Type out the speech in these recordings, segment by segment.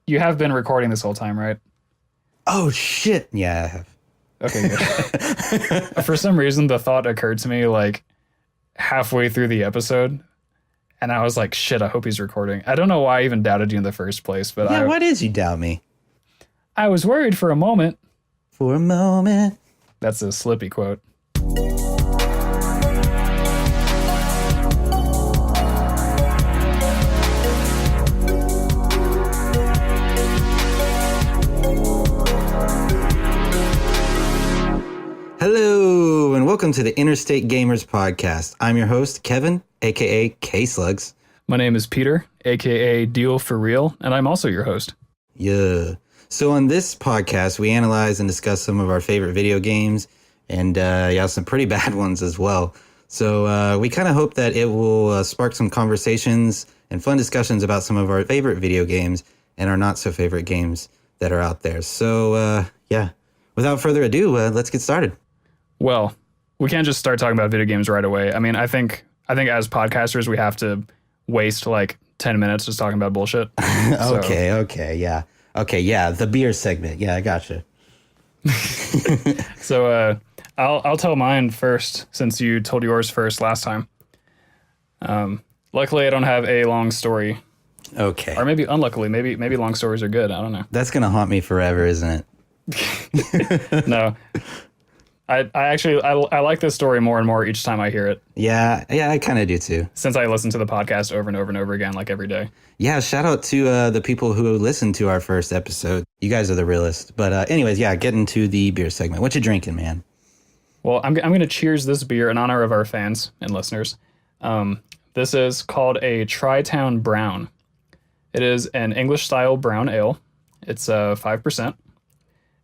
You have been recording this whole time, right? Oh, shit. Yeah, I have. Okay, good. For some reason, the thought occurred to me like halfway through the episode, and I was like, shit, I hope he's recording. I don't know why I even doubted you in the first place, but Yeah, why did you doubt me? I was worried for a moment. For a moment. That's a Slippy quote. Hello, and welcome to the Interstate Gamers podcast. I'm your host, Kevin, a.k.a. K-Slugs. My name is Peter, a.k.a. Deal for Real, and I'm also your host. Yeah. So on this podcast, we analyze and discuss some of our favorite video games, and some pretty bad ones as well. So we kind of hope that it will spark some conversations and fun discussions about some of our favorite video games and our not-so-favorite games that are out there. So, without further ado, let's get started. Well, we can't just start talking about video games right away. I mean, I think as podcasters, we have to waste like 10 minutes just talking about bullshit. Okay, yeah, the beer segment. Yeah, I gotcha. So I'll tell mine first, since you told yours first last time. Luckily, I don't have a long story. Okay. Or maybe unluckily, maybe long stories are good. I don't know. That's gonna haunt me forever, isn't it? No. I actually like this story more and more each time I hear it. Yeah, I kind of do too. Since I listen to the podcast over and over and over again, like every day. Yeah, shout out to the people who listened to our first episode. You guys are the realest. But anyways, yeah, get into the beer segment. What you drinking, man? Well, I'm going to cheers this beer in honor of our fans and listeners. This is called a Tri-Town Brown. It is an English-style brown ale. It's 5%.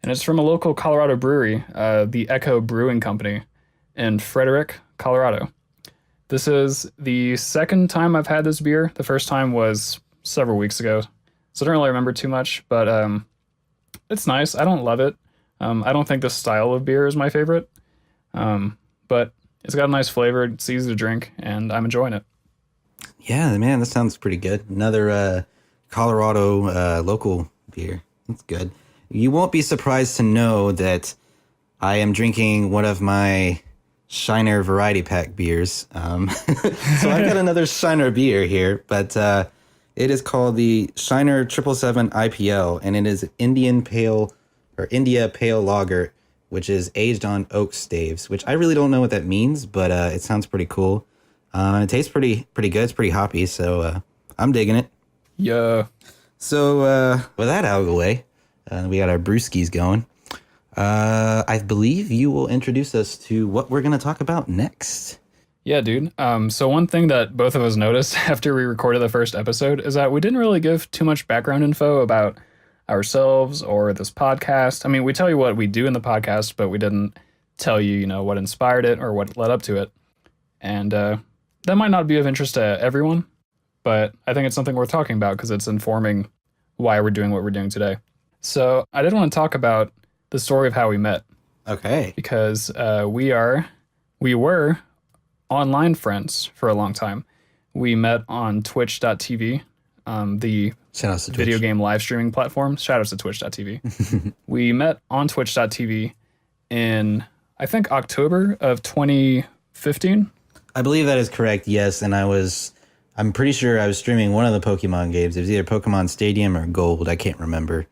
And it's from a local Colorado brewery, the Echo Brewing Company in Frederick, Colorado. This is the second time I've had this beer. The first time was several weeks ago, so I don't really remember too much, but it's nice. I don't love it. I don't think the style of beer is my favorite, but it's got a nice flavor. It's easy to drink, and I'm enjoying it. Yeah, man, that sounds pretty good. Another Colorado local beer. That's good. You won't be surprised to know that I am drinking one of my Shiner Variety Pack beers. So I've got another Shiner beer here, but it is called the Shiner 777 IPL, and it is India Pale Lager, which is aged on oak staves, which I really don't know what that means, but it sounds pretty cool. It tastes pretty good. It's pretty hoppy, so I'm digging it. Yeah. So with that out of the way, we got our brewskis going. I believe you will introduce us to what we're going to talk about next. Yeah, dude. So one thing that both of us noticed after we recorded the first episode is that we didn't really give too much background info about ourselves or this podcast. I mean, we tell you what we do in the podcast, but we didn't tell you, what inspired it or what led up to it. And that might not be of interest to everyone, but I think it's something worth talking about because it's informing why we're doing what we're doing today. So I did want to talk about the story of how we met. Okay. Because we were online friends for a long time. We met on twitch.tv, the video game live streaming platform. Shout out to twitch.tv. We met on twitch.tv in, I think, October of 2015. I believe that is correct, yes. And I'm pretty sure I was streaming one of the Pokemon games. It was either Pokemon Stadium or Gold. I can't remember.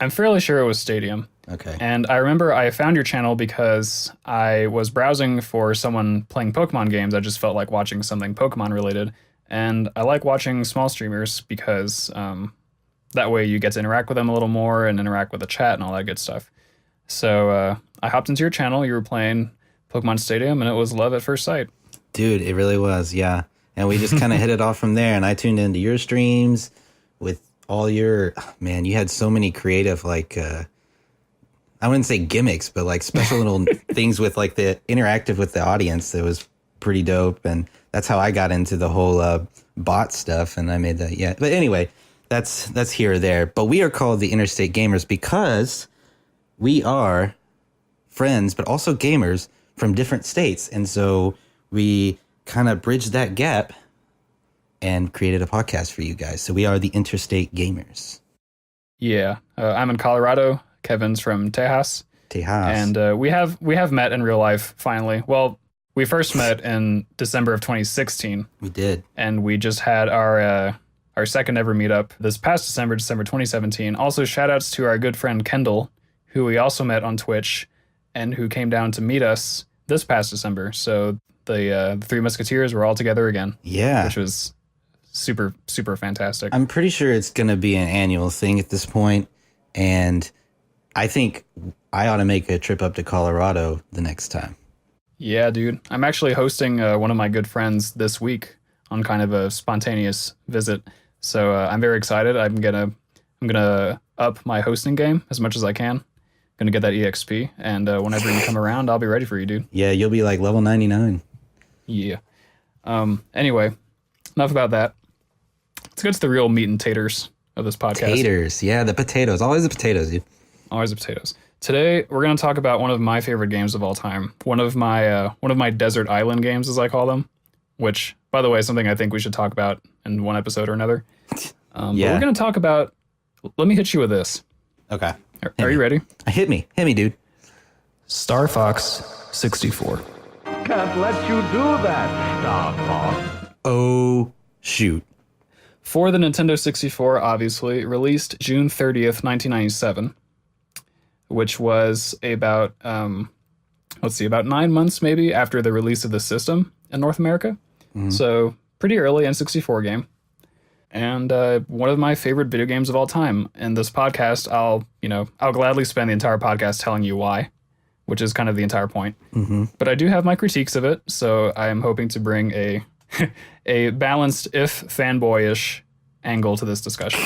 I'm fairly sure it was Stadium. Okay. And I remember I found your channel because I was browsing for someone playing Pokemon games. I just felt like watching something Pokemon related. And I like watching small streamers because that way you get to interact with them a little more and interact with the chat and all that good stuff. So I hopped into your channel. You were playing Pokemon Stadium, and it was love at first sight. Dude, it really was, yeah. And we just kind of hit it off from there. And I tuned into your streams with all your, man, you had so many creative, like, I wouldn't say gimmicks, but like special little things with like the interactive with the audience. That was pretty dope. And that's how I got into the whole bot stuff. And I made that, yeah. But anyway, that's here or there. But we are called the Interstate Gamers because we are friends, but also gamers from different states. And so we kind of bridged that gap and created a podcast for you guys. So we are the Interstate Gamers. Yeah, I'm in Colorado. Kevin's from Tejas, Tejas. and we have met in real life finally. Well, we first met in December of 2016, We did. and we just had our second ever meetup this past December, December 2017. Also, shout outs to our good friend Kendall, who we also met on Twitch, and who came down to meet us this past December. So the Three Musketeers were all together again, Yeah. which was super super fantastic. I'm pretty sure it's going to be an annual thing at this point, and I think I ought to make a trip up to Colorado the next time. Yeah, dude. I'm actually hosting one of my good friends this week on kind of a spontaneous visit. So I'm very excited. I'm gonna up my hosting game as much as I can. Gonna get that EXP, and whenever you come around, I'll be ready for you, dude. Yeah, you'll be like level 99. Yeah. Anyway, enough about that. Let's get to the real meat and taters of this podcast. Taters. Yeah, the potatoes. Always the potatoes, dude. Always the potatoes. Today we're gonna talk about one of my favorite games of all time. One of my desert island games, as I call them. Which, by the way, is something I think we should talk about in one episode or another. But Yeah. we're gonna talk about. Let me hit you with this. Okay. Are you ready? Hit me, dude. Star Fox 64. Can't let you do that, Star Fox. Oh, shoot. For the Nintendo 64, obviously, released June 30th, 1997, which was about, about 9 months maybe after the release of the system in North America. So, pretty early N64 game. And one of my favorite video games of all time. In this podcast, I'll gladly spend the entire podcast telling you why, which is kind of the entire point. But I do have my critiques of it, so I am hoping to bring a a balanced, if fanboyish, angle to this discussion.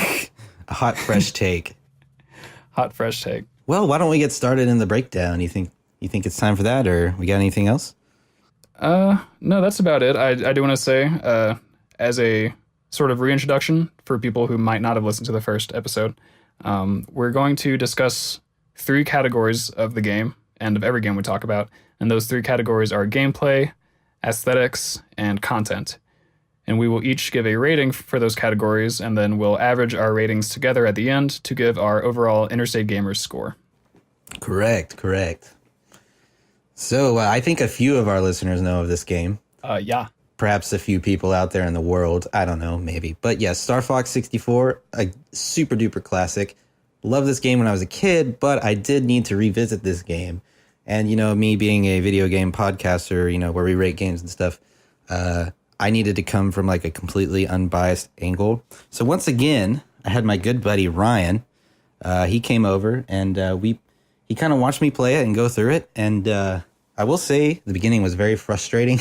A hot, fresh take. Hot, fresh take. Well, why don't we get started in the breakdown? You think it's time for that, or we got anything else? No, that's about it. I do want to say, as a sort of reintroduction for people who might not have listened to the first episode, we're going to discuss 3 categories of the game and of every game we talk about. And those 3 categories are gameplay, aesthetics, and content. And we will each give a rating for those categories, and then we'll average our ratings together at the end to give our overall Interstate Gamers score. Correct. So I think a few of our listeners know of this game. Yeah. Perhaps a few people out there in the world. I don't know, maybe. But yes, Star Fox 64, a super duper classic. Loved this game when I was a kid, but I did need to revisit this game. And, me being a video game podcaster, where we rate games and stuff, I needed to come from like a completely unbiased angle. So once again, I had my good buddy Ryan. He came over and he kind of watched me play it and go through it. And I will say the beginning was very frustrating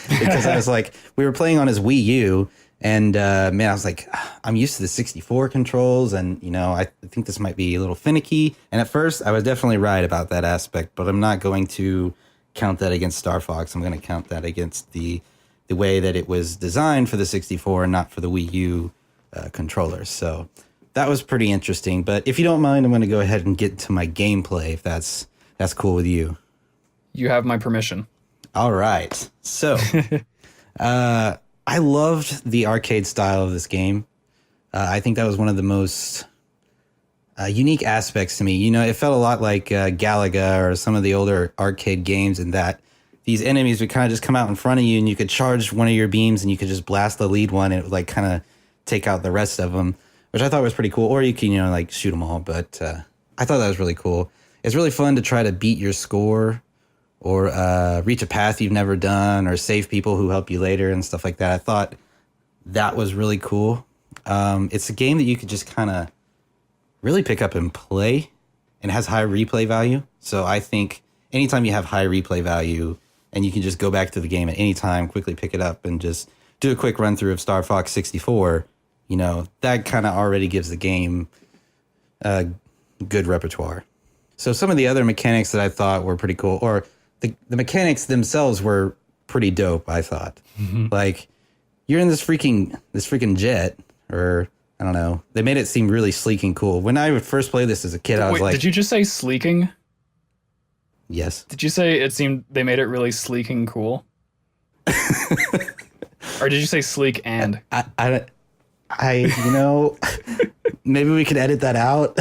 because I was like, we were playing on his Wii U, and man, I was like, I'm used to the 64 controls, and I think this might be a little finicky. And at first, I was definitely right about that aspect, but I'm not going to count that against Star Fox. I'm going to count that against the way that it was designed for the 64 and not for the Wii U controllers. So that was pretty interesting. But if you don't mind, I'm going to go ahead and get to my gameplay, if that's cool with you. You have my permission. All right. So, I loved the arcade style of this game. I think that was one of the most unique aspects to me. It felt a lot like Galaga or some of the older arcade games, in that these enemies would kind of just come out in front of you, and you could charge one of your beams, and you could just blast the lead one, and it would like kind of take out the rest of them, which I thought was pretty cool. Or you can, like shoot them all. But I thought that was really cool. It's really fun to try to beat your score, or reach a path you've never done, or save people who help you later and stuff like that. I thought that was really cool. It's a game that you could just kind of really pick up and play, and it has high replay value. So I think anytime you have high replay value and you can just go back to the game at any time, quickly pick it up and just do a quick run through of Star Fox 64, that kind of already gives the game good repertoire. So some of the other mechanics that I thought were pretty cool, or the mechanics themselves were pretty dope, I thought. Like, you're in this freaking jet, or I don't know. They made it seem really sleek and cool. When I would first play this as a kid, I was like, did you just say sleeking? Yes. Did you say it seemed they made it really sleek and cool? Or did you say sleek and? I Maybe we could edit that out.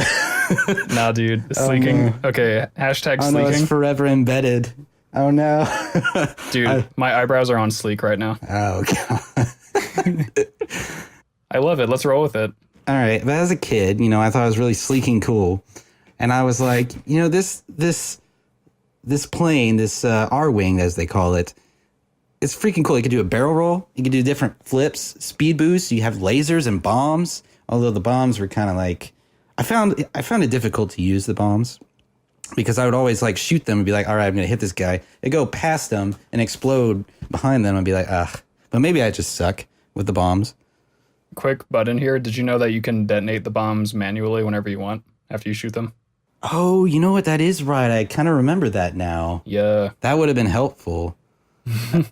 Nah, dude. Sleeking. no. Okay. Hashtag Oh no, it's sleeking. forever embedded. Oh no. Dude, my eyebrows are on sleek right now. Oh god. I love it. Let's roll with it. All right, but as a kid, I thought it was really sleek and cool, and I was like, this plane, this R-wing as they call it, it's freaking cool. You can do a barrel roll. You can do different flips, speed boosts. You have lasers and bombs. Although the bombs were kind of like, I found it difficult to use the bombs because I would always like shoot them and be like, all right, I'm gonna hit this guy. They go past them and explode behind them and be like, ugh. But maybe I just suck with the bombs. Quick button here. Did you know that you can detonate the bombs manually whenever you want after you shoot them? Oh, you know what? That is right. I kind of remember that now. Yeah. That would have been helpful.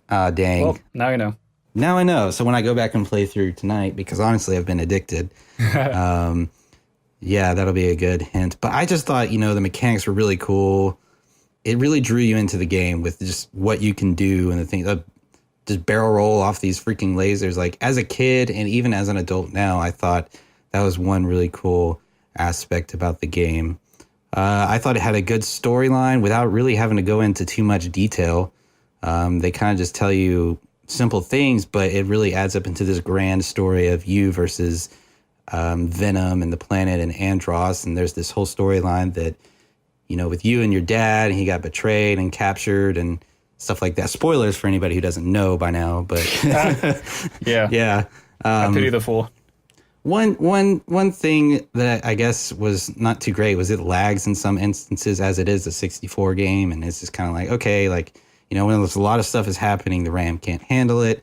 Dang. Well, now you know. Now I know. So when I go back and play through tonight, because honestly, I've been addicted. Yeah, that'll be a good hint. But I just thought, the mechanics were really cool. It really drew you into the game with just what you can do and the thing. Just barrel roll off these freaking lasers. Like as a kid and even as an adult now, I thought that was one really cool aspect about the game. I thought it had a good storyline without really having to go into too much detail. They kind of just tell you simple things, but it really adds up into this grand story of you versus Venom and the planet and Andros. And there's this whole storyline that, with you and your dad, and he got betrayed and captured and stuff like that. Spoilers for anybody who doesn't know by now, but Yeah. yeah. I pity the fool. One thing that I guess was not too great was it lags in some instances as it is a 64 game. And it's just kind of like, okay, like, when there's a lot of stuff is happening, the RAM can't handle it.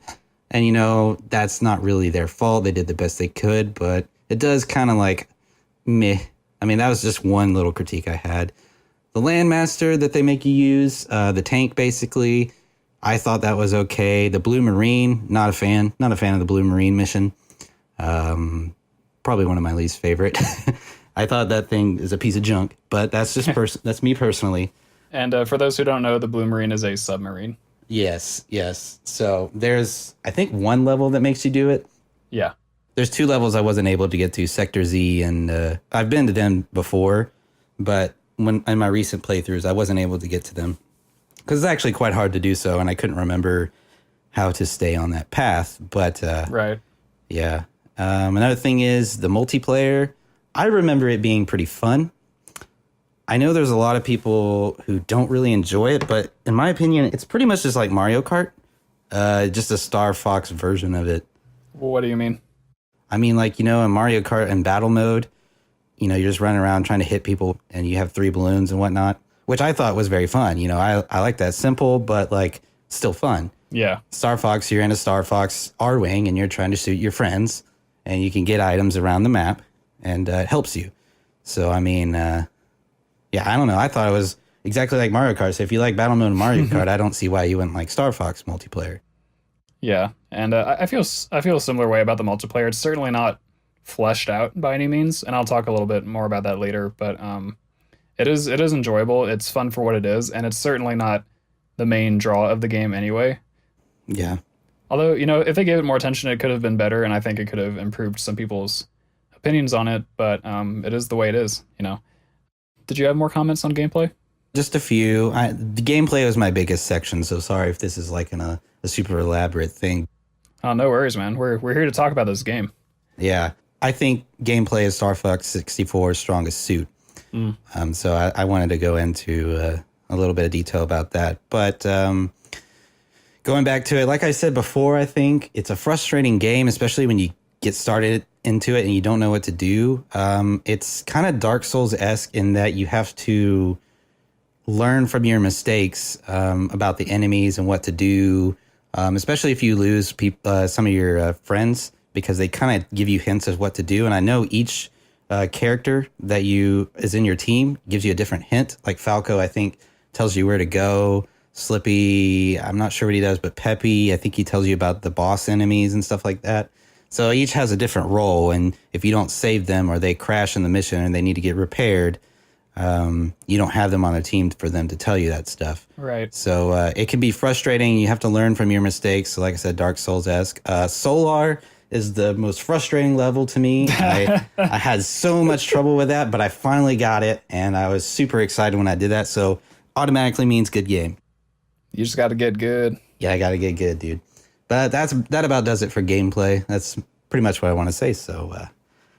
And, that's not really their fault. They did the best they could, but it does kind of like meh. I mean, that was just one little critique I had. The Landmaster that they make you use, the tank basically, I thought that was okay. The Blue Marine, not a fan of the Blue Marine mission. Probably one of my least favorite. I thought that thing is a piece of junk, but that's just that's me personally. And for those who don't know, the Blue Marine is a submarine. Yes. So there's, I think, one level that makes you do it. Yeah. There's two levels I wasn't able to get to, Sector Z, and I've been to them before, but in my recent playthroughs, I wasn't able to get to them because it's actually quite hard to do so, and I couldn't remember how to stay on that path. But Right. yeah. Another thing is the multiplayer. I remember it being pretty fun. I know there's a lot of people who don't really enjoy it, but in my opinion, it's pretty much just like Mario Kart, just a Star Fox version of it. What do you mean? I mean, like, in Mario Kart in battle mode, you're just running around trying to hit people and you have 3 balloons and whatnot, which I thought was very fun. I like that, simple, but like still fun. Yeah. Star Fox, you're in a Star Fox R-Wing and you're trying to shoot your friends and you can get items around the map and it helps you. So, I mean, yeah, I don't know. I thought it was exactly like Mario Kart. So if you like battle mode in Mario Kart, I don't see why you wouldn't like Star Fox multiplayer. Yeah. And I feel a similar way about the multiplayer. It's certainly not fleshed out by any means, and I'll talk a little bit more about that later, but it is enjoyable. It's fun for what it is, and it's certainly not the main draw of the game anyway. Yeah. Although, if they gave it more attention, it could have been better, and I think it could have improved some people's opinions on it, but it is the way it is, Did you have more comments on gameplay? Just a few. The gameplay was my biggest section, so sorry if this is like a super elaborate thing. Oh, no worries, man. We're here to talk about this game. Yeah. I think gameplay is Star Fox 64's strongest suit. So I wanted to go into a little bit of detail about that. But going back to it, like I said before, I think it's a frustrating game, especially when you get started into it and you don't know what to do. It's kind of Dark Souls-esque in that you have to learn from your mistakes about the enemies and what to do, especially if you lose some of your friends, because they kind of give you hints of what to do. And I know each character that is in your team gives you a different hint. Like Falco, I think, tells you where to go. Slippy, I'm not sure what he does, but Peppy, I think he tells you about the boss enemies and stuff like that. So each has a different role, and if you don't save them or they crash in the mission and they need to get repaired, you don't have them on the team for them to tell you that stuff. Right. So it can be frustrating. You have to learn from your mistakes. So like I said, Dark Souls-esque. Solar is the most frustrating level to me. I had so much trouble with that, but I finally got it, and I was super excited when I did that. So automatically means good game. You just got to get good. Yeah, I got to get good, dude. But that about does it for gameplay. That's pretty much what I want to say. So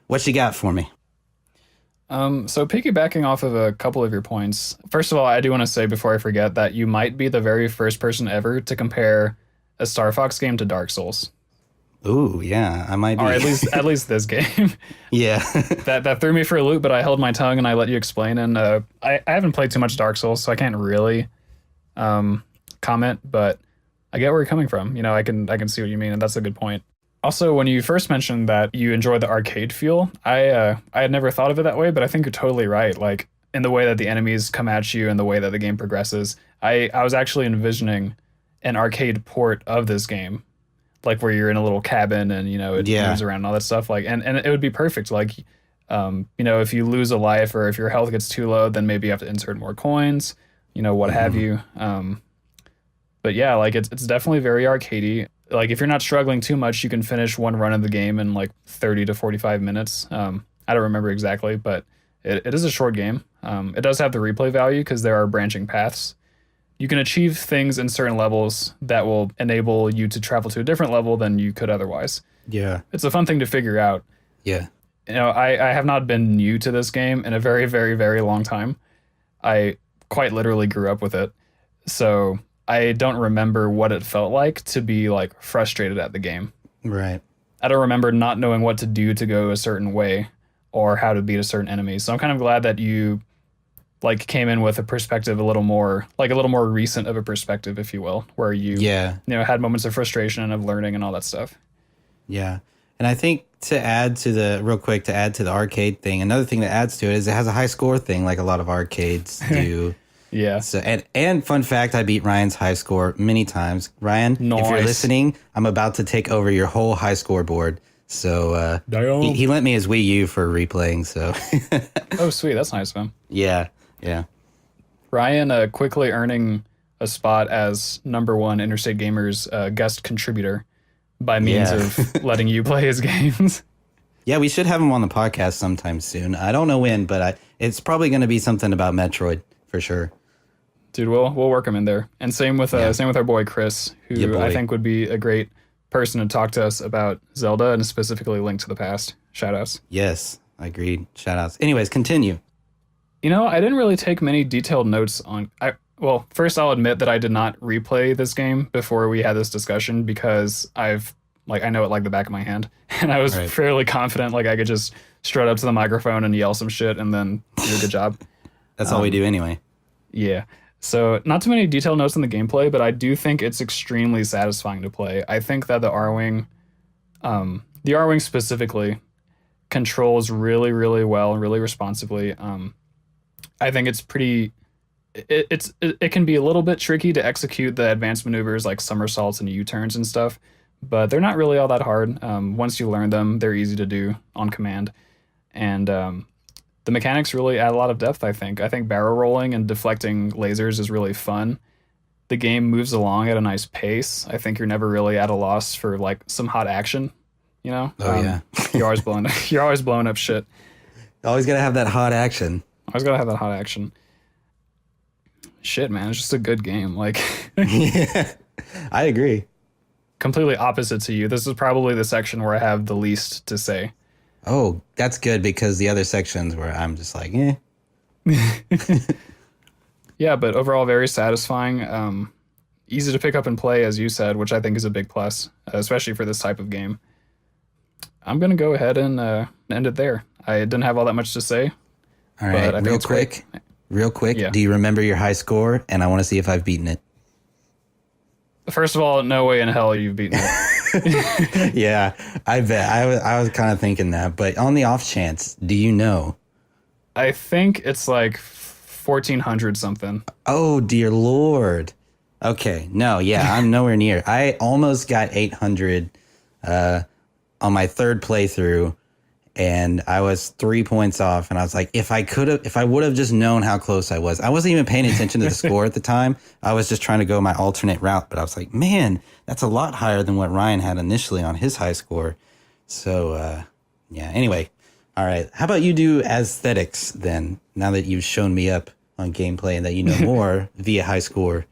what you got for me? So piggybacking off of a couple of your points, first of all, I do want to say before I forget that you might be the very first person ever to compare a Star Fox game to Dark Souls. Ooh, yeah, I might be. Or at least this game. Yeah. that threw me for a loop, but I held my tongue and I let you explain. And I haven't played too much Dark Souls, so I can't really comment, but I get where you're coming from. You know, I can see what you mean, and that's a good point. Also, when you first mentioned that you enjoy the arcade feel, I had never thought of it that way, but I think you're totally right. Like, in the way that the enemies come at you and the way that the game progresses, I was actually envisioning an arcade port of this game, like where you're in a little cabin and, you know, it moves around and all that stuff. Like, and it would be perfect. Like, you know, if you lose a life or if your health gets too low, then maybe you have to insert more coins, you know, what have you. But yeah, like it's definitely very arcadey. Like if you're not struggling too much, you can finish one run of the game in like 30 to 45 minutes. I don't remember exactly, but it is a short game. It does have the replay value because there are branching paths. You can achieve things in certain levels that will enable you to travel to a different level than you could otherwise. Yeah. It's a fun thing to figure out. Yeah. You know, I have not been new to this game in a very, very, very long time. I quite literally grew up with it. So I don't remember what it felt like to be like frustrated at the game. Right. I don't remember not knowing what to do to go a certain way or how to beat a certain enemy. So I'm kind of glad that you like came in with a perspective a little more recent of a perspective, if you will, where you had moments of frustration and of learning and all that stuff. Yeah. And I think to add to the arcade thing, another thing that adds to it is it has a high score thing like a lot of arcades do. Yeah. So and fun fact, I beat Ryan's high score many times. Ryan, if you're listening, I'm about to take over your whole high score board. So he lent me his Wii U for replaying. So oh, sweet, that's nice, man. Yeah. Ryan quickly earning a spot as #1 Interstate Gamers guest contributor by means of letting you play his games. Yeah, we should have him on the podcast sometime soon. I don't know when, but it's probably going to be something about Metroid for sure. Dude, we'll work him in there. And same with our boy Chris, who I think would be a great person to talk to us about Zelda and specifically Link to the Past. Shoutouts. Yes, agreed. Shoutouts. Anyways, continue. You know, I didn't really take many detailed notes on... Well, first I'll admit that I did not replay this game before we had this discussion because I know it like the back of my hand. And I was fairly confident like I could just strut up to the microphone and yell some shit and then do a good job. That's all we do anyway. Yeah. So not too many detailed notes on the gameplay, but I do think it's extremely satisfying to play. I think that the R-Wing specifically, controls really, really well and really responsively. I think it's pretty... It can be a little bit tricky to execute the advanced maneuvers like somersaults and U-turns and stuff, but they're not really all that hard. Once you learn them, they're easy to do on command. And the mechanics really add a lot of depth, I think. I think barrel rolling and deflecting lasers is really fun. The game moves along at a nice pace. I think you're never really at a loss for like some hot action, you know? Yeah. You're always blowing up shit. Always got to have that hot action. Always got to have that hot action. Shit, man, it's just a good game. Like, yeah, I agree. Completely opposite to you. This is probably the section where I have the least to say. Oh, that's good because the other sections where I'm just like, Yeah, but overall very satisfying. Easy to pick up and play, as you said, which I think is a big plus, especially for this type of game. I'm going to go ahead and end it there. I didn't have all that much to say. All right, real quick, yeah. Do you remember your high score? And I want to see if I've beaten it. First of all, no way in hell you've beaten it. Yeah, I bet. I was kind of thinking that. But on the off chance, do you know? I think it's like 1,400 something. Oh, dear Lord. Okay, no, yeah, I'm nowhere near. I almost got 800 on my third playthrough. And I was 3 points off, and I was like, if I would have just known how close I was. I wasn't even paying attention to the score at the time. I was just trying to go my alternate route, but I was like, man, that's a lot higher than what Ryan had initially on his high score. So, yeah. Anyway, all right. How about you do aesthetics then? Now that you've shown me up on gameplay and that you know more via high score.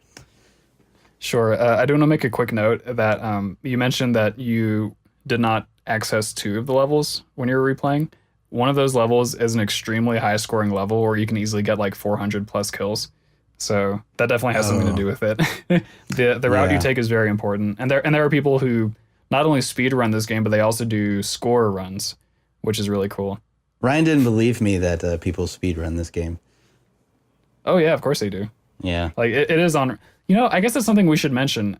Sure. I do want to make a quick note that you mentioned that you did not access 2 of the levels when you were replaying. One of those levels is an extremely high scoring level where you can easily get like 400 plus kills. So that definitely has something to do with it. The route you take is very important. And there are people who not only speed run this game, but they also do score runs, which is really cool. Ryan didn't believe me that people speed run this game. Oh yeah, of course they do. Yeah. Like it is on, I guess that's something we should mention.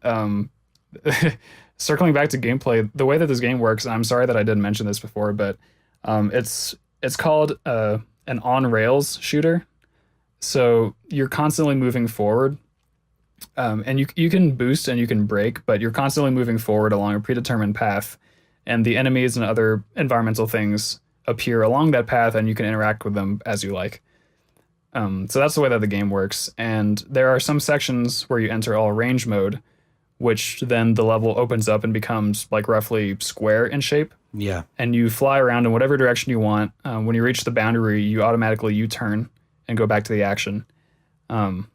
Circling back to gameplay, the way that this game works, and I'm sorry that I didn't mention this before, but it's called an on-rails shooter. So you're constantly moving forward, and you can boost and you can brake, but you're constantly moving forward along a predetermined path, and the enemies and other environmental things appear along that path, and you can interact with them as you like. So that's the way that the game works. And there are some sections where you enter all range mode, which then the level opens up and becomes like roughly square in shape. Yeah. And you fly around in whatever direction you want. When you reach the boundary, you automatically U-turn and go back to the action. And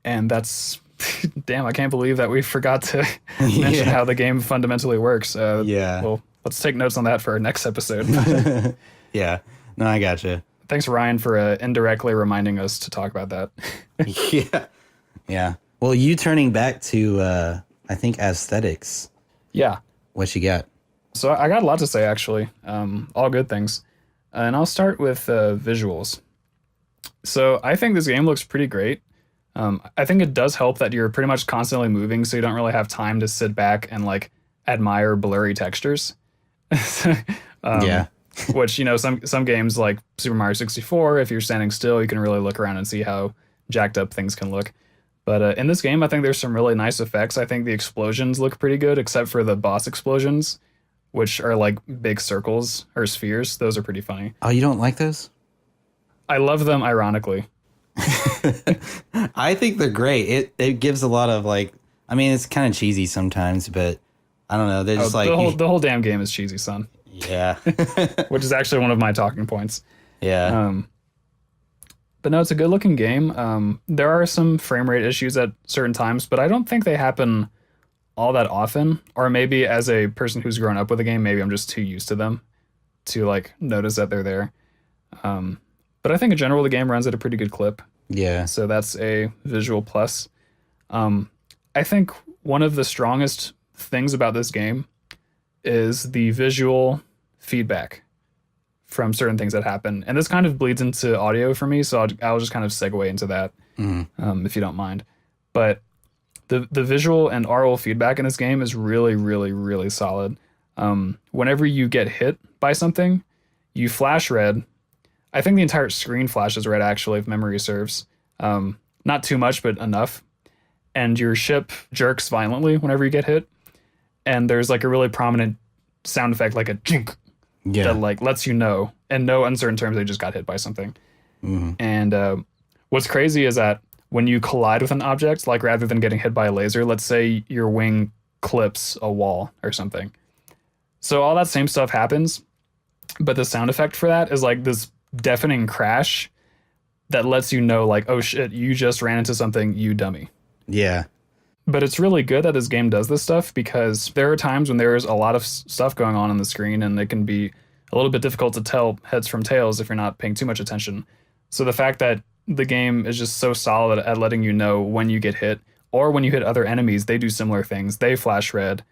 that's, damn, I can't believe that we forgot to mention how the game fundamentally works. Well, let's take notes on that for our next episode. Yeah. No, I gotcha. Thanks, Ryan, for indirectly reminding us to talk about that. Yeah. Yeah. Well, you turning back to, I think, aesthetics. Yeah. What you got? So I got a lot to say, actually. All good things. And I'll start with visuals. So I think this game looks pretty great. I think it does help that you're pretty much constantly moving, so you don't really have time to sit back and like admire blurry textures. Yeah. Which, some games like Super Mario 64, if you're standing still, you can really look around and see how jacked up things can look. But in this game, I think there's some really nice effects. I think the explosions look pretty good, except for the boss explosions, which are like big circles or spheres. Those are pretty funny. Oh, you don't like those? I love them ironically. I think they're great. It gives a lot of it's kind of cheesy sometimes, but I don't know. They're just the whole damn game is cheesy, son. Yeah. Which is actually one of my talking points. Yeah. But no, it's a good looking game. There are some frame rate issues at certain times, but I don't think they happen all that often. Or maybe as a person who's grown up with the game, maybe I'm just too used to them to like notice that they're there. But I think in general, the game runs at a pretty good clip. Yeah. So that's a visual plus. I think one of the strongest things about this game is the visual feedback from certain things that happen. And this kind of bleeds into audio for me, so I'll just kind of segue into that, if you don't mind. But the visual and aural feedback in this game is really, really, really solid. Whenever you get hit by something, you flash red. I think the entire screen flashes red, actually, if memory serves. Not too much, but enough. And your ship jerks violently whenever you get hit. And there's like a really prominent sound effect, like a jink, that like lets you know, in no uncertain terms, they just got hit by something. And what's crazy is that when you collide with an object, like rather than getting hit by a laser, let's say your wing clips a wall or something. So all that same stuff happens, but the sound effect for that is like this deafening crash that lets you know, like, oh shit, you just ran into something, you dummy. Yeah. But it's really good that this game does this stuff, because there are times when there's a lot of stuff going on the screen, and it can be a little bit difficult to tell heads from tails if you're not paying too much attention. So the fact that the game is just so solid at letting you know when you get hit, or when you hit other enemies, they do similar things. They flash red.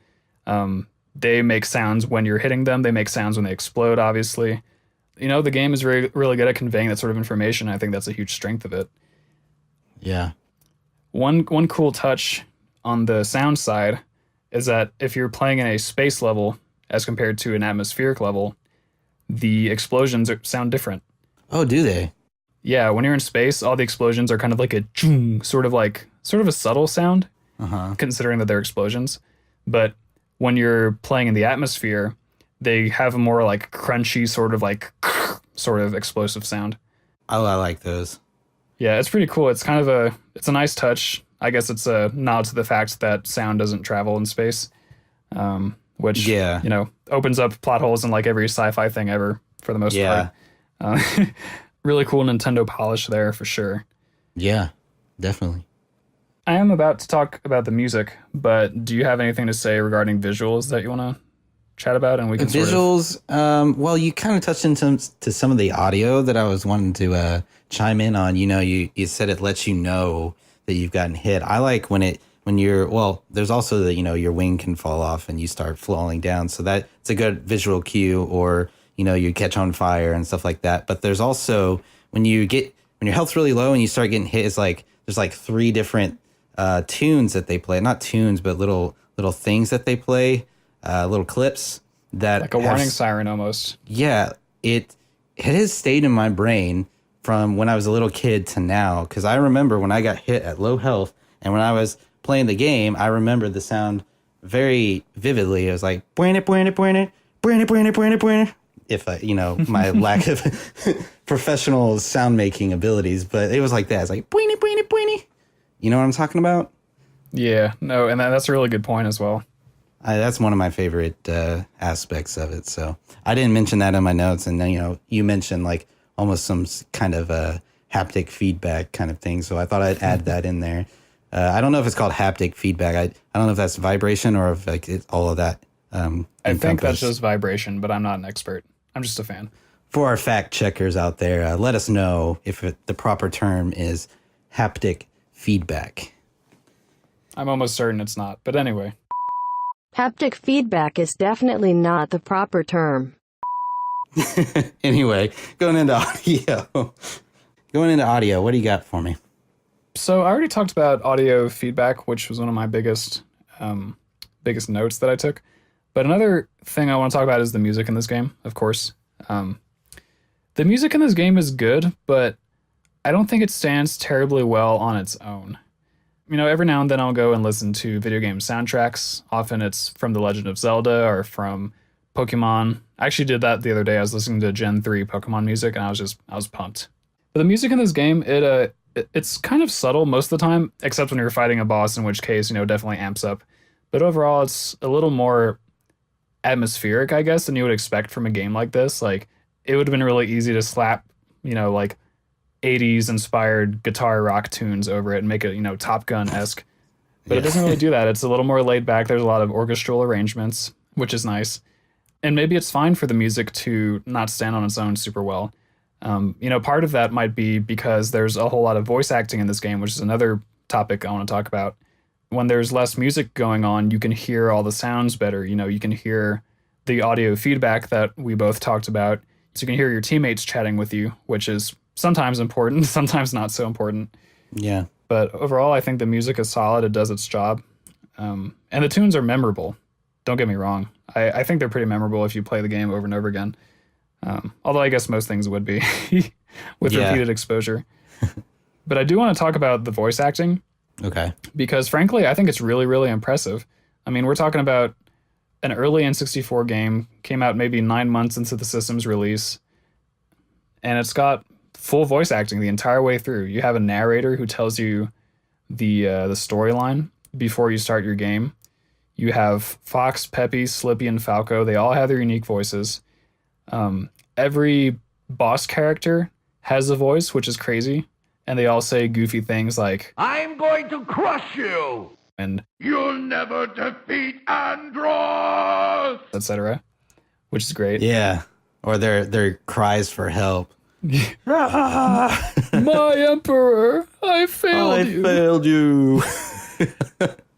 They make sounds when you're hitting them. They make sounds when they explode, obviously. The game is really good at conveying that sort of information. I think that's a huge strength of it. Yeah. One cool touch on the sound side is that if you're playing in a space level as compared to an atmospheric level, the explosions sound different. Oh, do they? Yeah, when you're in space, all the explosions are kind of like a chung, sort of a subtle sound, considering that they're explosions. But when you're playing in the atmosphere, they have a more like crunchy sort of explosive sound. Oh, I like those. Yeah, it's pretty cool. It's kind of it's a nice touch. I guess it's a nod to the fact that sound doesn't travel in space, which, opens up plot holes in like every sci-fi thing ever for the most Yeah. part. Really cool Nintendo polish there for sure. Yeah, definitely. I am about to talk about the music, but do you have anything to say regarding visuals that you want to chat about? And we can Visuals, well, you kind of touched into to some of the audio that I was wanting to chime in on. You know, you said it lets you know that you've gotten hit. I like when you're, well, there's also the, you know, your wing can fall off and you start falling down. So that's a good visual cue, or, you know, you catch on fire and stuff like that. But there's also when your health's really low and you start getting hit, it's like there's like 3 different tunes that they play. Not tunes, but little things that they play, little clips that like a warning siren almost. Yeah, it has stayed in my brain from when I was a little kid to now, because I remember when I got hit at low health and when I was playing the game, I remember the sound very vividly. It was like buene, buene, buene, buene, buene, buene, buene. If I, you know, my lack of professional sound making abilities, but it was like that. It's like buene, buene, buene. You know what I'm talking about? Yeah, no, and that's a really good point as well. That's one of my favorite aspects of it. So I didn't mention that in my notes, and then, you know, you mentioned like almost some kind of haptic feedback kind of thing. So I thought I'd add that in there. I don't know if it's called haptic feedback. I don't know if that's vibration or if like it's all of that. I think that's just vibration, but I'm not an expert. I'm just a fan. For our fact checkers out there, let us know if the proper term is haptic feedback. I'm almost certain it's not, but anyway. Haptic feedback is definitely not the proper term. Anyway, going into audio, what do you got for me? So I already talked about audio feedback, which was one of my biggest notes that I took. But another thing I want to talk about is the music in this game, of course. The music in this game is good, but I don't think it stands terribly well on its own. You know, every now and then I'll go and listen to video game soundtracks. Often it's from The Legend of Zelda or from Pokemon. I actually did that the other day. I was listening to Gen 3 Pokemon music and I was pumped. But the music in this game, it's kind of subtle most of the time, except when you're fighting a boss, in which case, you know, definitely amps up. But overall, it's a little more atmospheric, I guess, than you would expect from a game like this. Like, it would have been really easy to slap, you know, like 80s inspired guitar rock tunes over it and make it, you know, Top Gun-esque. But it doesn't really do that. It's a little more laid back. There's a lot of orchestral arrangements, which is nice. And maybe it's fine for the music to not stand on its own super well. You know, part of that might be because there's a whole lot of voice acting in this game, which is another topic I want to talk about. When there's less music going on, you can hear all the sounds better. You know, you can hear the audio feedback that we both talked about. So you can hear your teammates chatting with you, which is sometimes important, sometimes not so important. Yeah. But overall, I think the music is solid. It does its job. And the tunes are memorable. Don't get me wrong. I think they're pretty memorable if you play the game over and over again. Although I guess most things would be with repeated exposure. But I do want to talk about the voice acting. Okay. Because frankly, I think it's really, really impressive. I mean, we're talking about an early N64 game, came out maybe 9 months into the system's release, and it's got full voice acting the entire way through. You have a narrator who tells you the storyline before you start your game. You have Fox, Peppy, Slippy, and Falco. They all have their unique voices. Every boss character has a voice, which is crazy. And they all say goofy things like, I'm going to crush you! and You'll never defeat Andros! etc., which is great. Yeah. Or their cries for help. My emperor, I failed you. Failed you.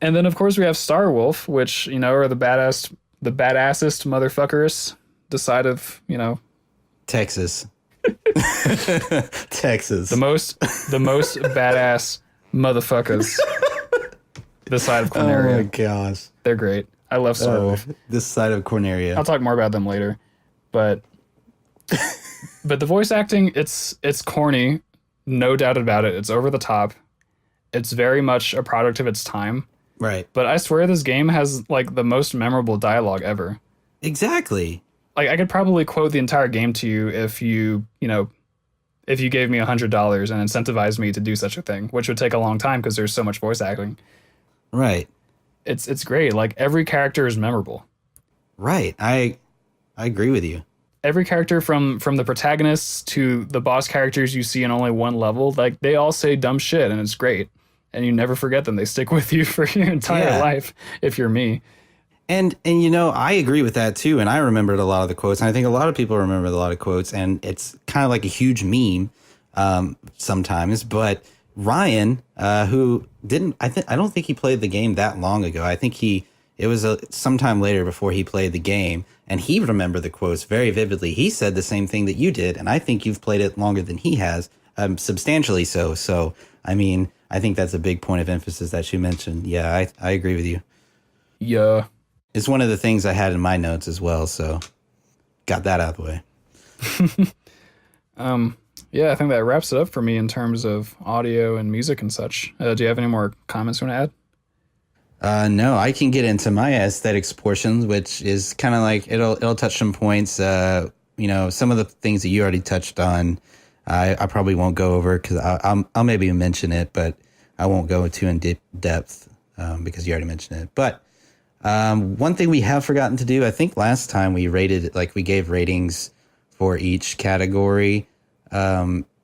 And then, of course, we have Starwolf, which, you know, are the badassest motherfuckers the side of, you know, Texas. Texas. the most badass motherfuckers this side of Corneria. Oh my gosh. They're great. I love Starwolf. This side of Corneria. I'll talk more about them later. But the voice acting, it's corny, no doubt about it. It's over the top. It's very much a product of its time. Right. But I swear this game has like the most memorable dialogue ever. Exactly. Like, I could probably quote the entire game to you if you gave me $100 and incentivized me to do such a thing, which would take a long time because there's so much voice acting. Right. It's great. Like, every character is memorable. Right. I agree with you. Every character from the protagonists to the boss characters you see in only one level, like they all say dumb shit and it's great. And you never forget them. They stick with you for your entire life if you're me. And I agree with that too. And I remembered a lot of the quotes. And I think a lot of people remember a lot of quotes. And it's kind of like a huge meme sometimes. But Ryan, who didn't, I don't think he played the game that long ago. I think it was sometime later before he played the game. And he remembered the quotes very vividly. He said the same thing that you did. And I think you've played it longer than he has, substantially so. So, I mean, I think that's a big point of emphasis that you mentioned. Yeah, I agree with you. Yeah. It's one of the things I had in my notes as well, so got that out of the way. Yeah, I think that wraps it up for me in terms of audio and music and such. Do you have any more comments you want to add? No, I can get into my aesthetics portions, which is kind of like it'll touch some points. Some of the things that you already touched on, I probably won't go over because I'll maybe mention it, but I won't go too in depth because you already mentioned it. But one thing we have forgotten to do, I think last time we gave ratings for each category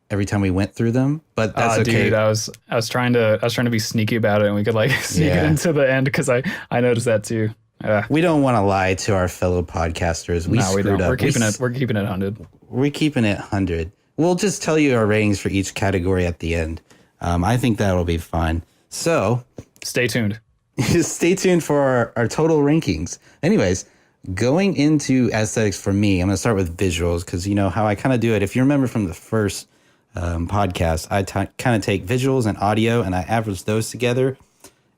every time we went through them, but that's okay. Dude, I was trying to be sneaky about it, and we could like sneak it into the end because I noticed that too. We don't want to lie to our fellow podcasters. We screwed up. We're keeping it 100. We're keeping it 100. We'll just tell you our ratings for each category at the end. I think that'll be fine. So stay tuned. Stay tuned for our total rankings. Anyways, going into aesthetics for me, I'm going to start with visuals because you know how I kind of do it. If you remember from the first podcast, I kind of take visuals and audio and I average those together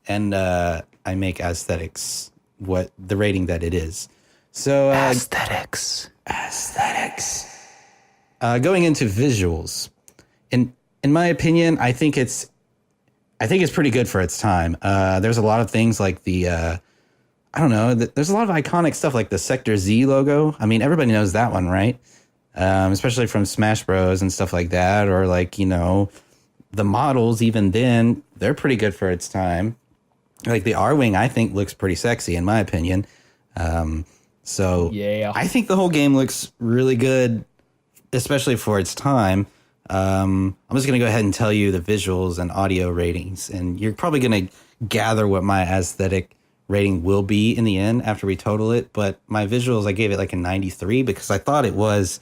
and I make aesthetics what the rating that it is. So aesthetics. Going into visuals, in my opinion, I think it's pretty good for its time. There's a lot of things like there's a lot of iconic stuff like the Sector Z logo. I mean, everybody knows that one, right? Especially from Smash Bros. And stuff like that, or like, the models, even then, they're pretty good for its time. Like the R-Wing, I think looks pretty sexy in my opinion. So yeah, I think the whole game looks really good, especially for its time. I'm just going to go ahead and tell you the visuals and audio ratings, and you're probably going to gather what my aesthetic rating will be in the end after we total it. But my visuals, I gave it like a 93 because I thought it was,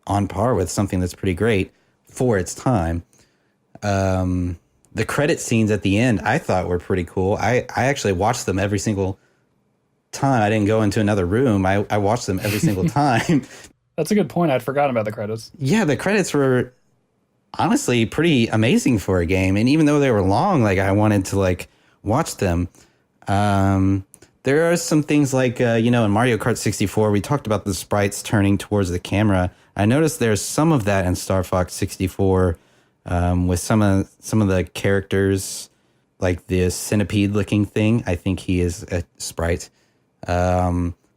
on par with something that's pretty great for its time. The credit scenes at the end, I thought were pretty cool. I actually watched them every single time. I didn't go into another room. I watched them every single time. That's a good point. I'd forgotten about the credits. Yeah, the credits were honestly pretty amazing for a game. And even though they were long, like I wanted to watch them. There are some things like, in Mario Kart 64, we talked about the sprites turning towards the camera. I noticed there's some of that in Star Fox 64 with some of the characters, like the centipede looking thing. I think he is a sprite.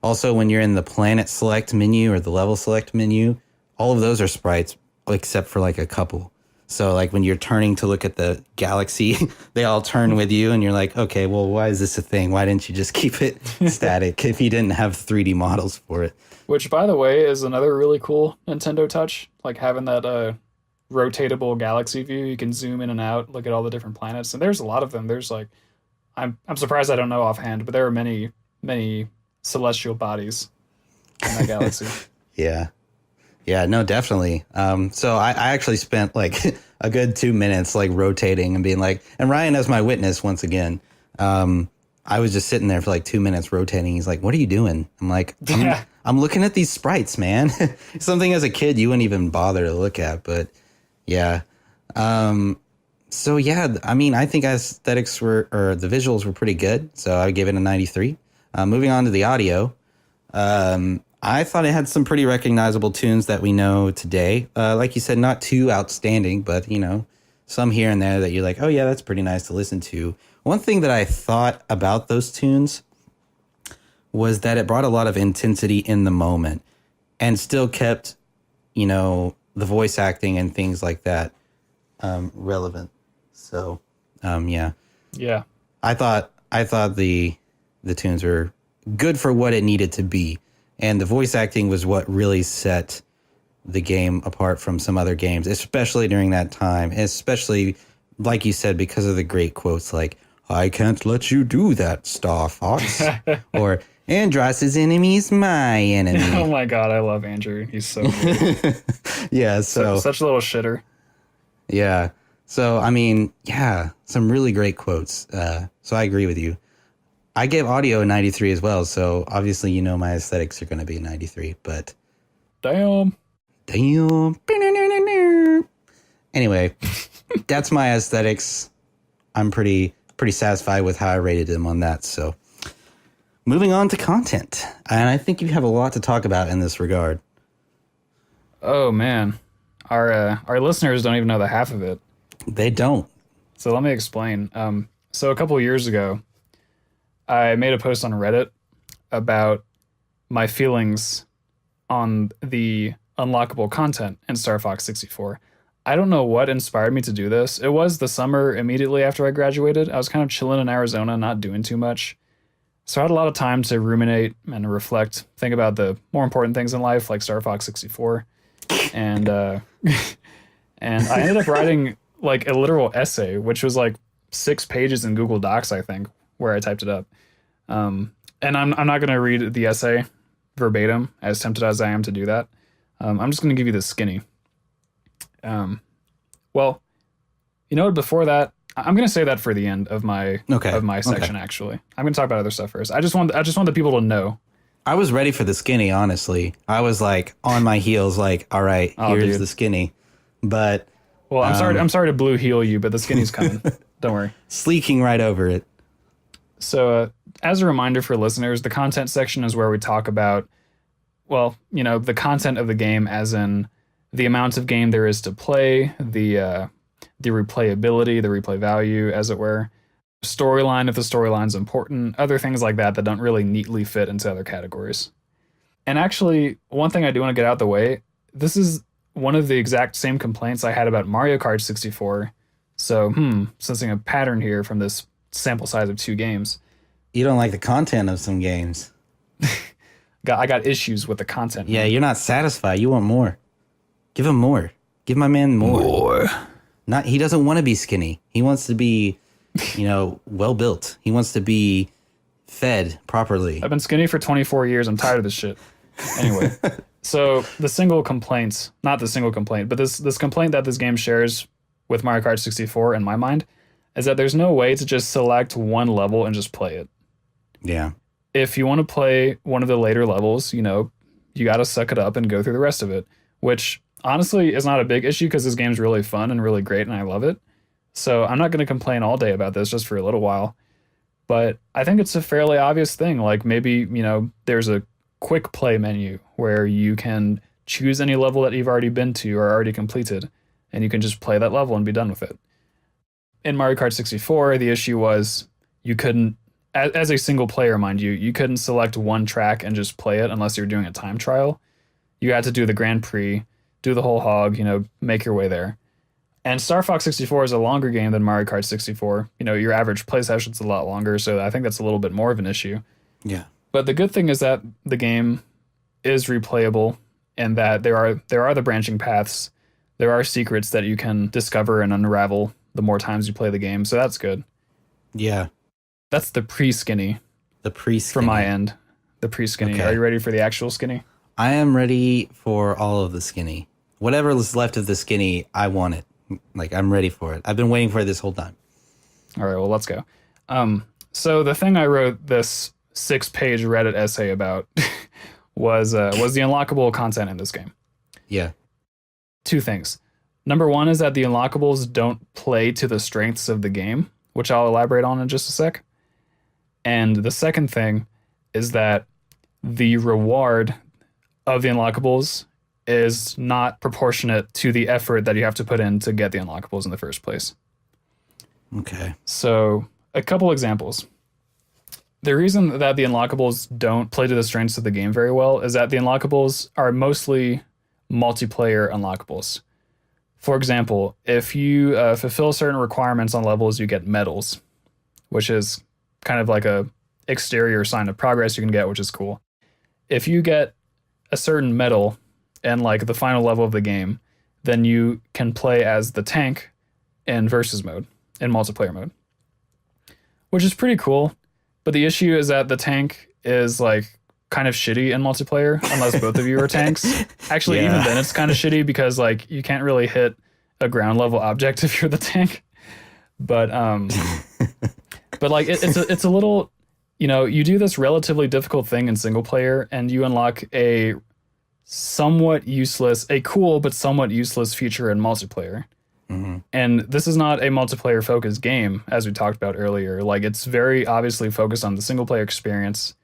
Also, when you're in the planet select menu or the level select menu, all of those are sprites except for like a couple. So like when you're turning to look at the galaxy, they all turn with you and you're like, okay, well, why is this a thing? Why didn't you just keep it static if you didn't have 3D models for it? Which, by the way, is another really cool Nintendo touch, like having that rotatable galaxy view. You can zoom in and out, look at all the different planets. And there's a lot of them. There's like, I'm surprised I don't know offhand, but there are many, many celestial bodies in that galaxy. Yeah, no, definitely. So I actually spent like a good 2 minutes like rotating and being like, and Ryan as my witness once again. I was just sitting there for like 2 minutes rotating. He's like, "What are you doing?" I'm like, I'm looking at these sprites, man." Something as a kid you wouldn't even bother to look at, but yeah. So yeah, I mean, I think aesthetics or the visuals were pretty good. So I gave it a 93. Moving on to the audio. I thought it had some pretty recognizable tunes that we know today. Like you said, not too outstanding, but, some here and there that you're like, oh, yeah, that's pretty nice to listen to. One thing that I thought about those tunes was that it brought a lot of intensity in the moment and still kept, the voice acting and things like that relevant. So, yeah. Yeah. I thought the tunes were good for what it needed to be. And the voice acting was what really set the game apart from some other games, especially during that time, especially, like you said, because of the great quotes like, "I can't let you do that, Star Fox," or "Andross's enemy is my enemy." Oh my god, I love Andrew. He's so good. Yeah, so Such a little shitter. yeah. So, I mean, yeah, some really great quotes. So I agree with you. I gave audio a 93 as well, so obviously you know my aesthetics are going to be 93, but Damn. damn. Anyway, that's my aesthetics. I'm pretty satisfied with how I rated them on that, so moving on to content. And I think you have a lot to talk about in this regard. Oh man. Our listeners don't even know the half of it. They don't. So let me explain. So a couple of years ago, I made a post on Reddit about my feelings on the unlockable content in Star Fox 64. I don't know what inspired me to do this. It was the summer immediately after I graduated. I was kind of chilling in Arizona, not doing too much. So I had a lot of time to ruminate and reflect, think about the more important things in life, like Star Fox 64. And and I ended up writing like a literal essay, which was like 6 pages in Google Docs, I think, where I typed it up. And I'm not going to read the essay verbatim, as tempted as I am to do that. I'm just going to give you the skinny. Well, you know what? Before that, I'm going to say that for the end of my section. Actually, I'm going to talk about other stuff first. I just want the people to know. I was ready for the skinny, honestly. I was like on my heels, like, all right, here's dude. the skinny. But Well, I'm sorry to blue heel you, but the skinny's coming. Don't worry. sleeking right over it. So, as a reminder for listeners, the content section is where we talk about, well, you know, the content of the game, as in the amount of game there is to play, the replayability, the replay value, as it were, storyline if the storyline's important, other things like that that don't really neatly fit into other categories. And actually, one thing I do want to get out the way, this is one of the exact same complaints I had about Mario Kart 64. So, sensing a pattern here from this sample size of 2 games. You don't like the content of some games. I got issues with the content. Yeah, you're not satisfied. You want more. Give him more. Give my man more. He doesn't want to be skinny. He wants to be, well built. He wants to be fed properly. I've been skinny for 24 years. I'm tired of this shit. Anyway, so not the single complaint, but this complaint that this game shares with Mario Kart 64 in my mind is that there's no way to just select one level and just play it. Yeah. If you want to play one of the later levels, you got to suck it up and go through the rest of it, which honestly is not a big issue because this game's really fun and really great and I love it. So I'm not going to complain all day about this just for a little while. But I think it's a fairly obvious thing. Like maybe, there's a quick play menu where you can choose any level that you've already been to or already completed, and you can just play that level and be done with it. In Mario Kart 64, the issue was you couldn't, as a single player, mind you couldn't select one track and just play it unless you're doing a time trial. You had to do the Grand Prix, do the whole hog, make your way there. And Star Fox 64 is a longer game than Mario Kart 64. Your average play session's a lot longer, so I think that's a little bit more of an issue. Yeah. But the good thing is that the game is replayable and that there are the branching paths. There are secrets that you can discover and unravel the more times you play the game, so that's good. Yeah. That's the pre-skinny. The pre-skinny. From my end. The pre-skinny. Okay. Are you ready for the actual skinny? I am ready for all of the skinny. Whatever is left of the skinny, I want it. Like, I'm ready for it. I've been waiting for it this whole time. All right, well, let's go. So the thing I wrote this 6-page Reddit essay about was the unlockable content in this game. Yeah. 2 things. Number 1 is that the unlockables don't play to the strengths of the game, which I'll elaborate on in just a sec. And the second thing is that the reward of the unlockables is not proportionate to the effort that you have to put in to get the unlockables in the first place. Okay. So, a couple examples. The reason that the unlockables don't play to the strengths of the game very well is that the unlockables are mostly multiplayer unlockables. For example, if you fulfill certain requirements on levels, you get medals, which is kind of like exterior sign of progress you can get, which is cool. If you get a certain medal in like the final level of the game, then you can play as the tank in versus mode, in multiplayer mode, which is pretty cool. But the issue is that the tank is like kind of shitty in multiplayer unless both of you are tanks. Actually, even then it's kind of shitty because like you can't really hit a ground level object if you're the tank. But but like it's a little, you know, you do this relatively difficult thing in single player and you unlock a cool but somewhat useless feature in multiplayer. Mm-hmm. And this is not a multiplayer focused game, as we talked about earlier. Like, it's very obviously focused on the single player experience.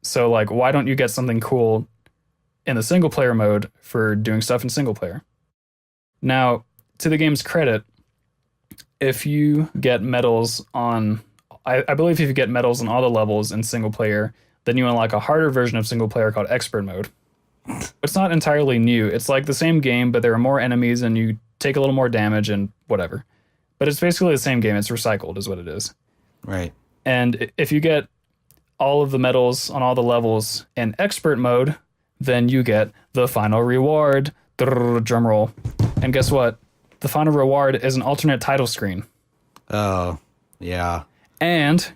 So like, why don't you get something cool in the single player mode for doing stuff in single player? Now, to the game's credit, if you get medals on, I believe if you get medals on all the levels in single player, then you unlock a harder version of single player called expert mode. It's not entirely new. It's like the same game, but there are more enemies and you take a little more damage and whatever. But it's basically the same game. It's recycled is what it is. Right. And if you get all of the medals on all the levels in expert mode, then you get the final reward. Drum roll. And guess what? The final reward is an alternate title screen. Oh, yeah. And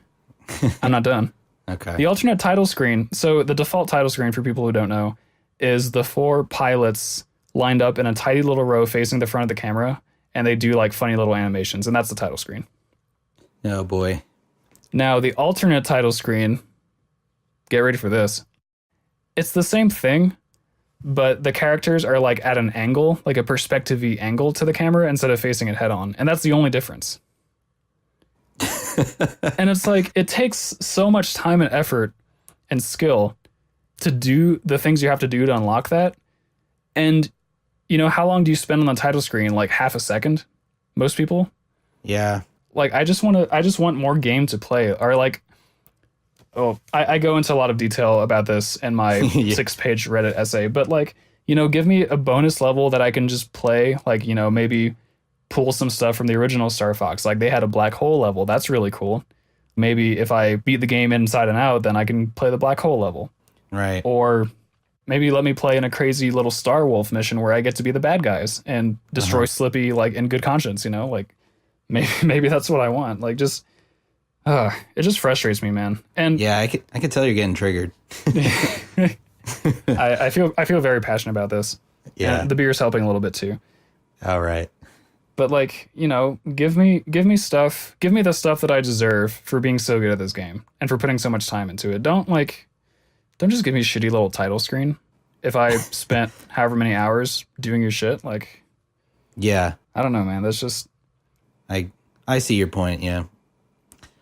I'm not done. Okay. The alternate title screen, so the default title screen for people who don't know, is the 4 pilots lined up in a tidy little row facing the front of the camera, and they do like funny little animations, and that's the title screen. Oh boy. Now, the alternate title screen, get ready for this. It's the same thing, but the characters are like at an angle, like a perspective-y angle to the camera instead of facing it head on, and that's the only difference. And it's like, it takes so much time and effort and skill to do the things you have to do to unlock that. And, you know, how long do you spend on the title screen? Like half a second? Most people? Yeah. Like, I just want more game to play. Or like, I go into a lot of detail about this in my 6-page Reddit essay, but like, you know, give me a bonus level that I can just play. Like, you know, maybe pull some stuff from the original Star Fox. Like, they had a black hole level. That's really cool. Maybe if I beat the game inside and out, then I can play the black hole level. Right. Or maybe let me play in a crazy little Star Wolf mission where I get to be the bad guys and destroy Slippy, like, in good conscience, you know? Like, maybe that's what I want. Like, just, it just frustrates me, man. And yeah, I could tell you're getting triggered. I feel very passionate about this. Yeah. And the beer's helping a little bit too. All right. But like, you know, give me the stuff that I deserve for being so good at this game and for putting so much time into it. Don't just give me a shitty little title screen if I spent however many hours doing your shit. Like, yeah, I don't know, man. That's just, I see your point. Yeah.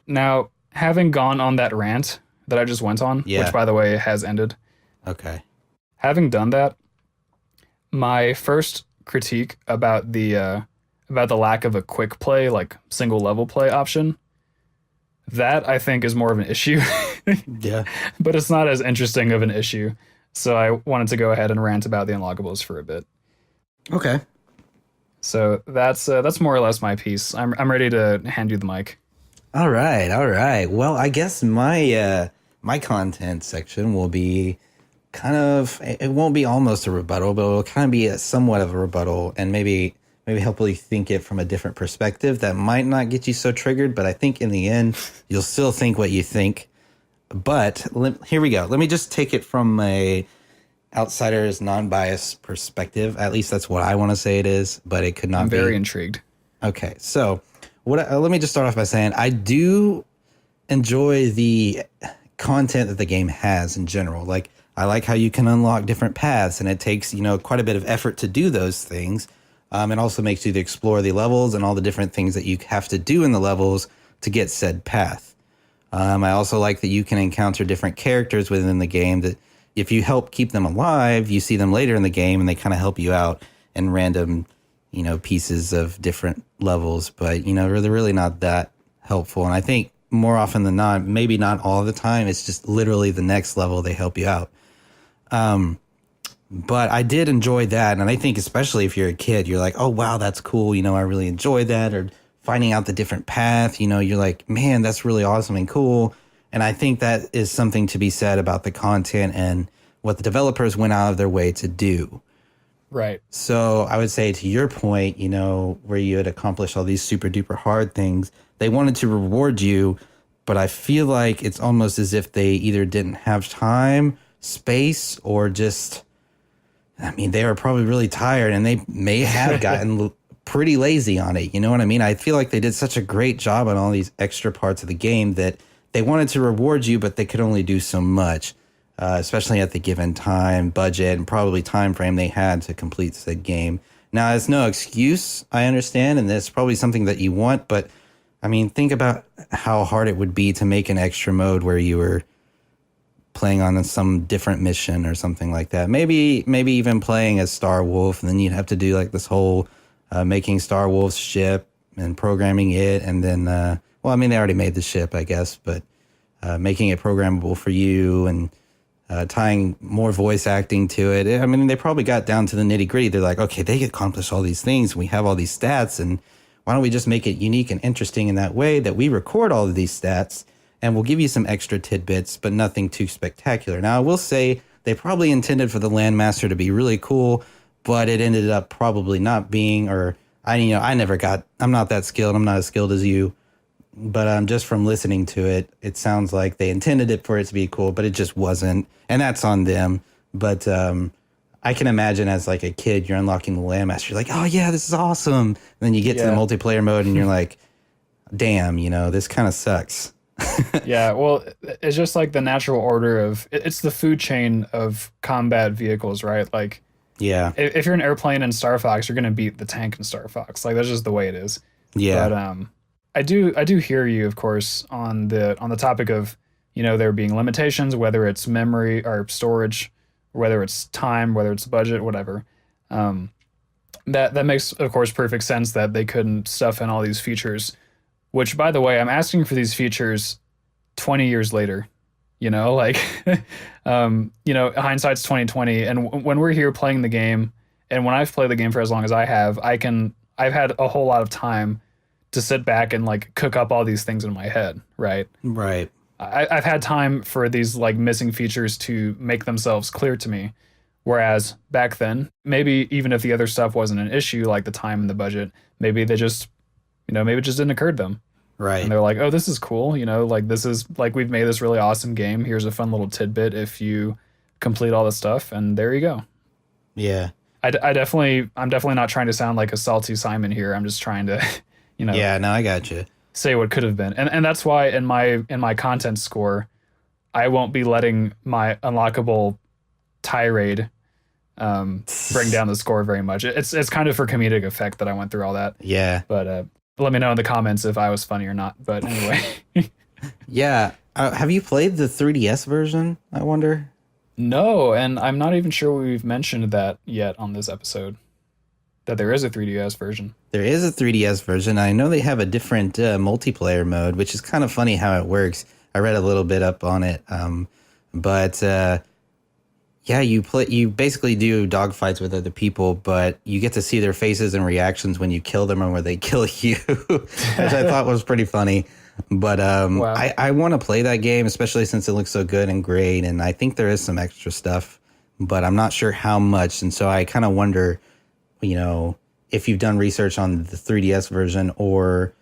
Now, having gone on that rant that I just went on, which by the way has ended. Okay. Having done that, my first critique about the lack of a quick play, like single level play option, that I think is more of an issue. Yeah. But it's not as interesting of an issue. So I wanted to go ahead and rant about the unlockables for a bit. Okay. So that's more or less my piece. I'm ready to hand you the mic. All right. Well, I guess my content section will be kind of, it won't be almost a rebuttal, but it will kind of be somewhat of a rebuttal and maybe hopefully think it from a different perspective that might not get you so triggered, but I think in the end, you'll still think what you think. But here we go. Let me just take it from a outsider's non-biased perspective. At least that's what I want to say it is, but it could not I'm be. very intrigued. Okay, so let me just start off by saying I do enjoy the content that the game has in general. Like, I like how you can unlock different paths, and it takes, you know, quite a bit of effort to do those things. It also makes you to explore the levels and all the different things that you have to do in the levels to get said path. I also like that you can encounter different characters within the game that if you help keep them alive, you see them later in the game and they kind of help you out in random, you know, pieces of different levels. But, you know, they're really not that helpful. And I think more often than not, maybe not all the time, it's just literally the next level they help you out. But I did enjoy that. And I think especially if you're a kid, you're like, oh, wow, that's cool. You know, I really enjoyed that. Or finding out the different path, you know, you're like, man, that's really awesome and cool. And I think that is something to be said about the content and what the developers went out of their way to do. Right. So I would say to your point, you know, where you had accomplished all these super duper hard things, they wanted to reward you, but I feel like it's almost as if they either didn't have time, space, or just, I mean, they were probably really tired and they may have gotten pretty lazy on it. You know what I mean? I feel like they did such a great job on all these extra parts of the game that they wanted to reward you, but they could only do so much. Especially at the given time, budget, and probably time frame they had to complete said game. Now, it's no excuse, I understand, and it's probably something that you want, but I mean, think about how hard it would be to make an extra mode where you were playing on some different mission or something like that. Maybe even playing as Star Wolf, and then you'd have to do like this whole making Star Wolf's ship and programming it, and then, well, I mean, they already made the ship, I guess, but making it programmable for you and tying more voice acting to it. I mean, they probably got down to the nitty gritty. They're like, okay, they accomplished all these things. We have all these stats, and why don't we just make it unique and interesting in that way that we record all of these stats and we'll give you some extra tidbits, but nothing too spectacular. Now, I will say they probably intended for the Landmaster to be really cool, but it ended up probably not being, or I'm not that skilled. I'm not as skilled as you. But just from listening to it, it sounds like they intended it for it to be cool, but it just wasn't. And that's on them. But I can imagine as like a kid, you're unlocking the Landmaster. You're like, oh, yeah, this is awesome. And then you get to the multiplayer mode and you're like, damn, you know, this kind of sucks. Yeah, well, it's just like the natural order of, it's the food chain of combat vehicles, right? Like, yeah, if you're an airplane in Star Fox, you're going to beat the tank in Star Fox. Like, that's just the way it is. Yeah. But I do hear you, of course, on the topic of, you know, there being limitations, whether it's memory or storage, whether it's time, whether it's budget, whatever. That makes, of course, perfect sense that they couldn't stuff in all these features. Which, by the way, I'm asking for these features 20 years later. You know, like, you know, hindsight's 2020, and when we're here playing the game, and when I've played the game for as long as I have, I've had a whole lot of time to sit back and like cook up all these things in my head, right? Right. I've had time for these like missing features to make themselves clear to me. Whereas back then, maybe even if the other stuff wasn't an issue, like the time and the budget, maybe they just, you know, maybe it just didn't occur to them. Right. And they're like, oh, this is cool. You know, like this is like, we've made this really awesome game. Here's a fun little tidbit if you complete all the stuff. And there you go. Yeah. I'm definitely not trying to sound like a salty Simon here. I'm just trying to, you know. Yeah, no, I got you. Say what could have been. And that's why in my content score, I won't be letting my unlockable tirade bring down the score very much. It's kind of for comedic effect that I went through all that. Yeah. But let me know in the comments if I was funny or not. But anyway. Yeah. Have you played the 3DS version, I wonder? No, and I'm not even sure we've mentioned that yet on this episode. That there is a 3DS version. There is a 3DS version. I know they have a different multiplayer mode, which is kind of funny how it works. I read a little bit up on it. But yeah, you basically do dogfights with other people, but you get to see their faces and reactions when you kill them or when they kill you, which I thought was pretty funny. But wow. I want to play that game, especially since it looks so good and great. And I think there is some extra stuff, but I'm not sure how much. And so I kind of wonder, you know, if you've done research on the 3DS version or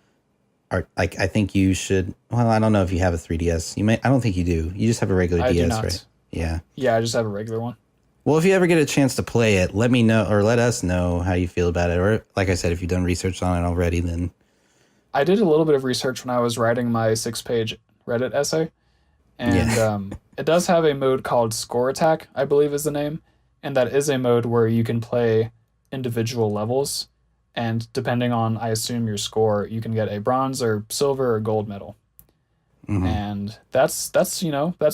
I think you should. Well, I don't know if you have a 3DS. I don't think you do. You just have a regular DS, right? Yeah. Yeah, I just have a regular one. Well, if you ever get a chance to play it, let me know or let us know how you feel about it. Or like I said, if you've done research on it already, then. I did a little bit of research when I was writing my 6-page Reddit essay. And it does have a mode called Score Attack, I believe is the name. And that is a mode where you can play individual levels. And depending on, I assume, your score, you can get a bronze or silver or gold medal. Mm-hmm. And that's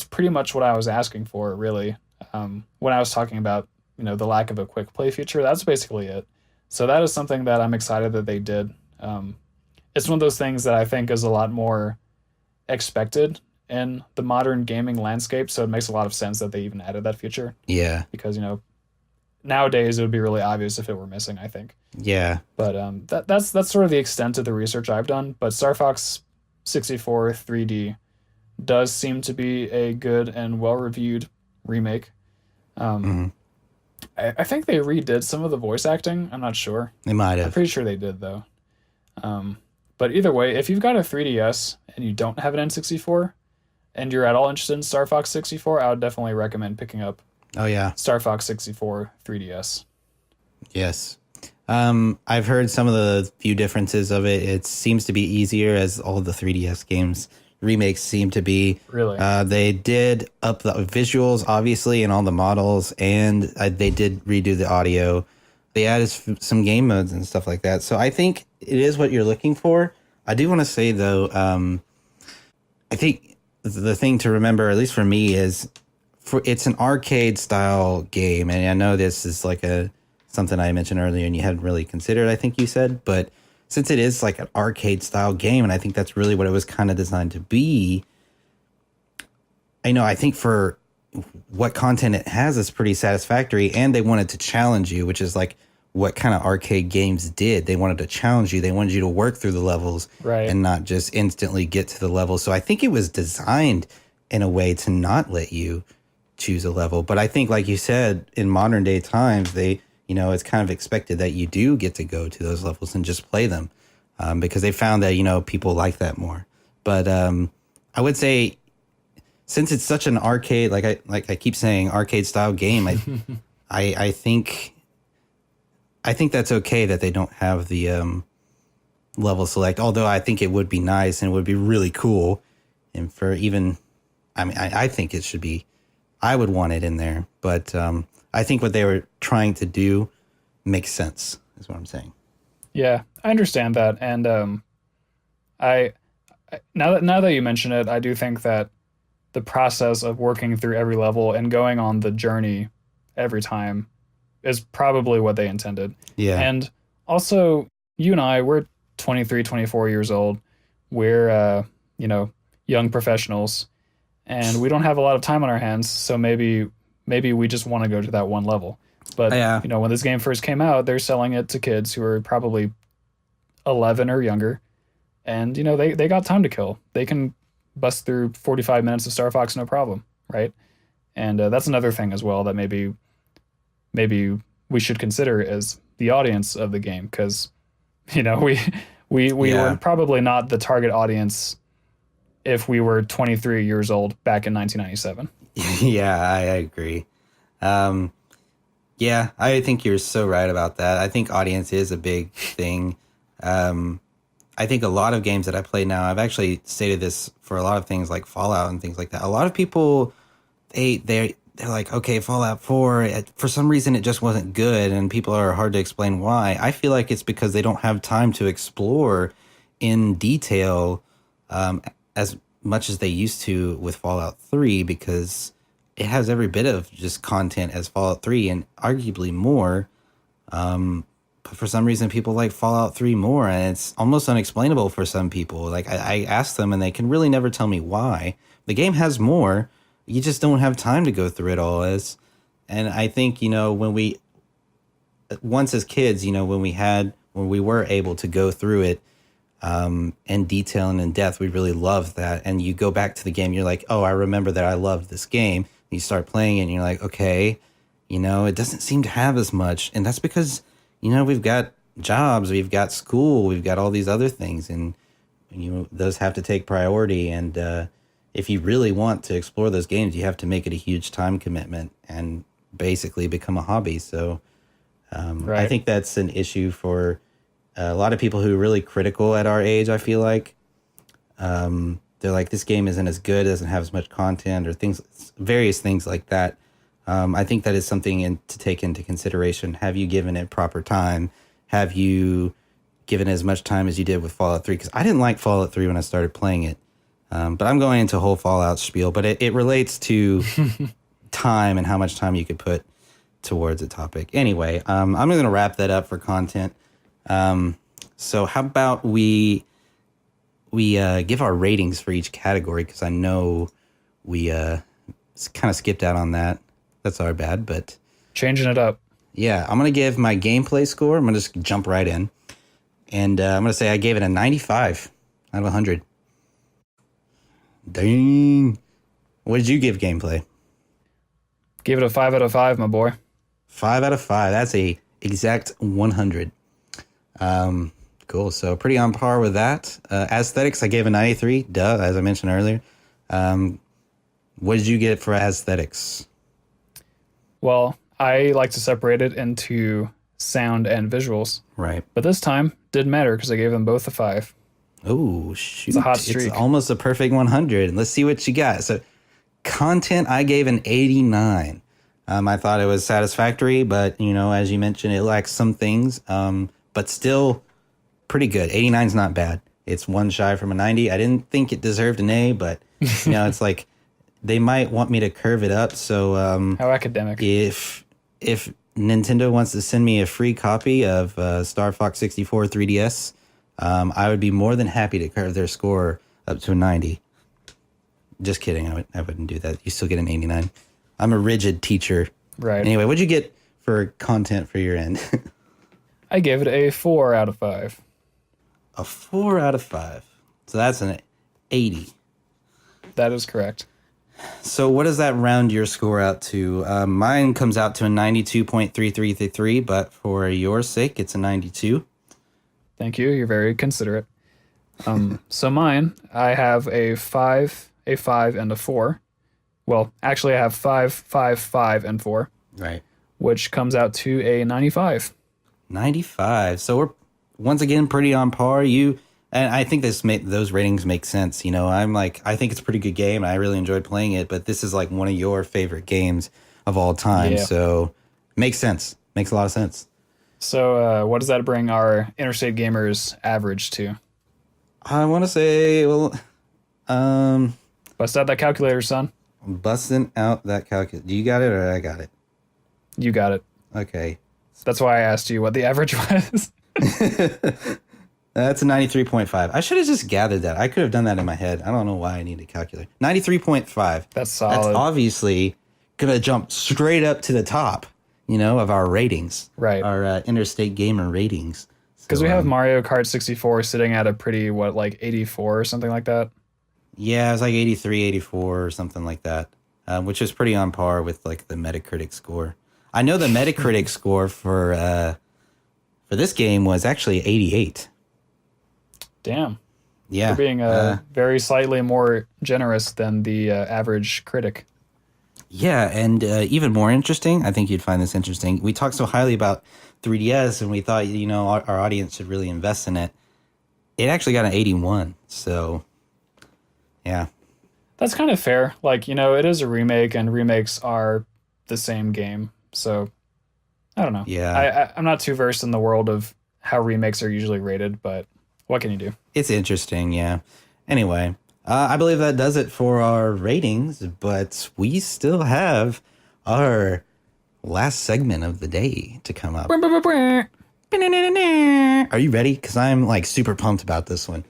pretty much what I was asking for, really. When I was talking about, you know, the lack of a quick play feature, that's basically it. So that is something that I'm excited that they did. It's one of those things that I think is a lot more expected in the modern gaming landscape. So it makes a lot of sense that they even added that feature. Yeah. Because, you know, nowadays it would be really obvious if it were missing, I think. Yeah. But that's sort of the extent of the research I've done. But Star Fox 64 3D does seem to be a good and well-reviewed remake. Hmm. I think they redid some of the voice acting. I'm not sure. They might I'm have. pretty sure they did though. But either way, if you've got a 3DS and you don't have an N64 and you're at all interested in Star Fox 64, I would definitely recommend picking up Oh yeah. Star Fox 64 3DS. Yes. I've heard some of the few differences of it. It seems to be easier as all the 3DS games remakes seem to be. Really? They did up the visuals, obviously, and all the models, and they did redo the audio. They added some game modes and stuff like that. So I think it is what you're looking for. I do want to say, though, I think the thing to remember, at least for me, is it's an arcade style game. And I know this is like something I mentioned earlier and you hadn't really considered, I think you said, but since it is like an arcade style game, and I think that's really what it was kind of designed to be, I think for what content it has is pretty satisfactory, and they wanted to challenge you, which is like what kind of arcade games did. They wanted to challenge you. They wanted you to work through the levels Right. and not just instantly get to the level. So I think it was designed in a way to not let you choose a level. But I think, like you said, in modern day times, it's kind of expected that you do get to go to those levels and just play them, because they found that, people like that more. But I would say, since it's such an arcade, like I keep saying, arcade style game, I think that's okay that they don't have the level select. Although I think it would be nice and it would be really cool, and for even, I think it should be. I would want it in there, but I think what they were trying to do makes sense, is what I'm saying. Yeah, I understand that, and I now that you mention it, I do think that the process of working through every level and going on the journey every time is probably what they intended. Yeah. And also, you and I, we're 23, 24 years old. We're young professionals, and we don't have a lot of time on our hands, so maybe we just want to go to that one level. But Yeah. when this game first came out, they're selling it to kids who are probably 11 or younger, and they got time to kill. They can bust through 45 minutes of Star Fox no problem, right? And that's another thing as well that maybe we should consider as the audience of the game, because we were probably not the target audience if we were 23 years old back in 1997. Yeah, I agree. Yeah, I think you're so right about that. I think audience is a big thing. I think a lot of games that I play now, I've actually stated this for a lot of things like Fallout and things like that. A lot of people, they're like, okay, Fallout 4, for some reason it just wasn't good, and people are hard to explain why. I feel like it's because they don't have time to explore in detail as much as they used to with Fallout 3, because it has every bit of just content as Fallout 3 and arguably more. But for some reason, people like Fallout 3 more, and it's almost unexplainable for some people. Like, I ask them, and they can really never tell me why. The game has more. You just don't have time to go through it all. And I think, once as kids, when we were able to go through it in detail and in depth, we really loved that. And you go back to the game, you're like, oh, I remember that I loved this game. And you start playing it, and you're like, okay, it doesn't seem to have as much. And that's because we've got jobs, we've got school, we've got all these other things, and those have to take priority. And if you really want to explore those games, you have to make it a huge time commitment and basically become a hobby. So Right. I think that's an issue for a lot of people who are really critical at our age. I feel like they're like, this game isn't as good, doesn't have as much content, or various things like that. I think that is something to take into consideration. Have you given it proper time? Have you given as much time as you did with Fallout 3? Because I didn't like Fallout 3 when I started playing it. But I'm going into a whole Fallout spiel. But it relates to time and how much time you could put towards a topic. Anyway, I'm going to wrap that up for content. So how about we give our ratings for each category? Because I know we kind of skipped out on that. That's our bad, but Changing it up. yeah, I'm going to give my gameplay score. I'm going to just jump right in. And I'm going to say I gave it a 95 out of 100. Dang. What did you give gameplay? Gave it a 5 out of 5, my boy. 5 out of 5. That's a exact 100. Cool. So pretty on par with that. Aesthetics, I gave a 93. Duh, as I mentioned earlier. What did you get for aesthetics? Well, I like to separate it into sound and visuals. Right. But this time, didn't matter because I gave them both a 5. Oh, shoot. It's a hot streak. It's almost a perfect 100. Let's see what you got. So content, I gave an 89. I thought it was satisfactory, but, as you mentioned, it lacks some things, but still pretty good. 89 is not bad. It's one shy from a 90. I didn't think it deserved an A, but, it's like they might want me to curve it up. So How academic. if Nintendo wants to send me a free copy of Star Fox 64 3DS, I would be more than happy to curve their score up to a 90. Just kidding. I wouldn't do that. You still get an 89. I'm a rigid teacher. Right. Anyway, what'd you get for content for your end? I gave it a 4 out of 5. A 4 out of 5. So that's an 80. That is correct. So what does that round your score out to? Mine comes out to a 92.333, but for your sake, it's a 92. Thank you. You're very considerate. So mine, I have a 5, and a 4. Well, actually, I have 5, 5, 5, and 4. Right. Which comes out to a 95. 95. So we're once again pretty on par. And I think those ratings make sense. I think it's a pretty good game. I really enjoyed playing it, but this is like one of your favorite games of all time. Yeah. So makes sense. Makes a lot of sense. So what does that bring our Interstate Gamers average to? I want to say, Bust out that calculator, son. busting out that calculator. Do you got it or I got it? You got it. Okay. That's why I asked you what the average was. That's a 93.5. I should have just gathered that. I could have done that in my head. I don't know why I need a calculator. 93.5. That's solid. That's obviously going to jump straight up to the top, of our ratings. Right. Our Interstate Gamer ratings. Because So, we have Mario Kart 64 sitting at a pretty, 84 or something like that? Yeah, it was like 83, 84 or something like that, which is pretty on par with like the Metacritic score. I know the Metacritic score for this game was actually 88. Damn. Yeah. You're being very slightly more generous than the average critic. Yeah, and even more interesting, I think you'd find this interesting. We talked so highly about 3DS, and we thought, our audience should really invest in it. It actually got an 81, so yeah. That's kind of fair. It is a remake, and remakes are the same game. So, I don't know. Yeah. I'm not too versed in the world of how remakes are usually rated, but what can you do? It's interesting, yeah. Anyway, I believe that does it for our ratings, but we still have our last segment of the day to come up. Are you ready? Because I'm super pumped about this one.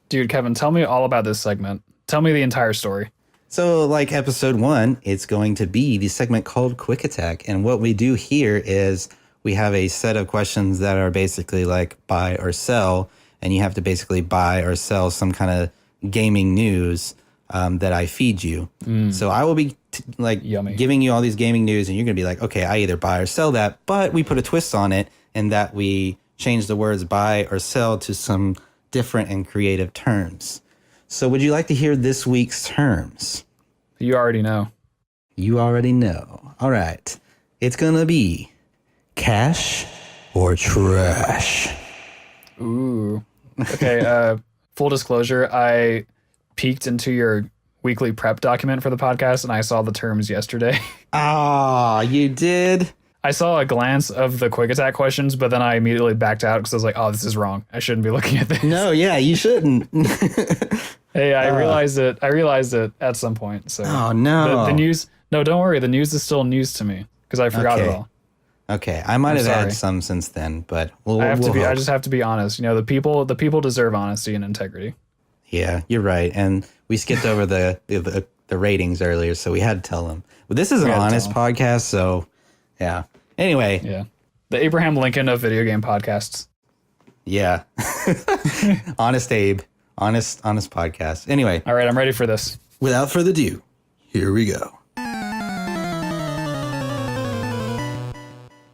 Dude, Kevin, tell me all about this segment. Tell me the entire story. So like episode 1, it's going to be the segment called Quick Attack. And what we do here is we have a set of questions that are basically like buy or sell. And you have to basically buy or sell some kind of gaming news that I feed you. So I will be Yummy. giving you all these gaming news and you're going to be like, okay, I either buy or sell that. But we put a twist on it in that we change the words buy or sell to some different and creative terms. So would you like to hear this week's terms? You already know. You already know. All right. It's going to be cash or trash. Ooh. Okay, full disclosure, I peeked into your weekly prep document for the podcast and I saw the terms yesterday. Ah, you did? I saw a glance of the quick attack questions, but then I immediately backed out because I was like, oh, this is wrong. I shouldn't be looking at this. No, yeah, you shouldn't. Hey, I realized it. I realized it at some point. So Oh, no. the news. No, don't worry. The news is still news to me because I forgot it Okay. all. Okay, I might have sorry. had some since then, but we'll I hope. just have to be honest. The people deserve honesty and integrity. Yeah, you're right. And we skipped over the ratings earlier, so we had to tell them. But this is an had to honest tell podcast, so yeah. Anyway, Yeah, the Abraham Lincoln of video game podcasts. yeah. Honest Abe. Honest podcast. Anyway, All right, I'm ready for this. without further ado, here we go.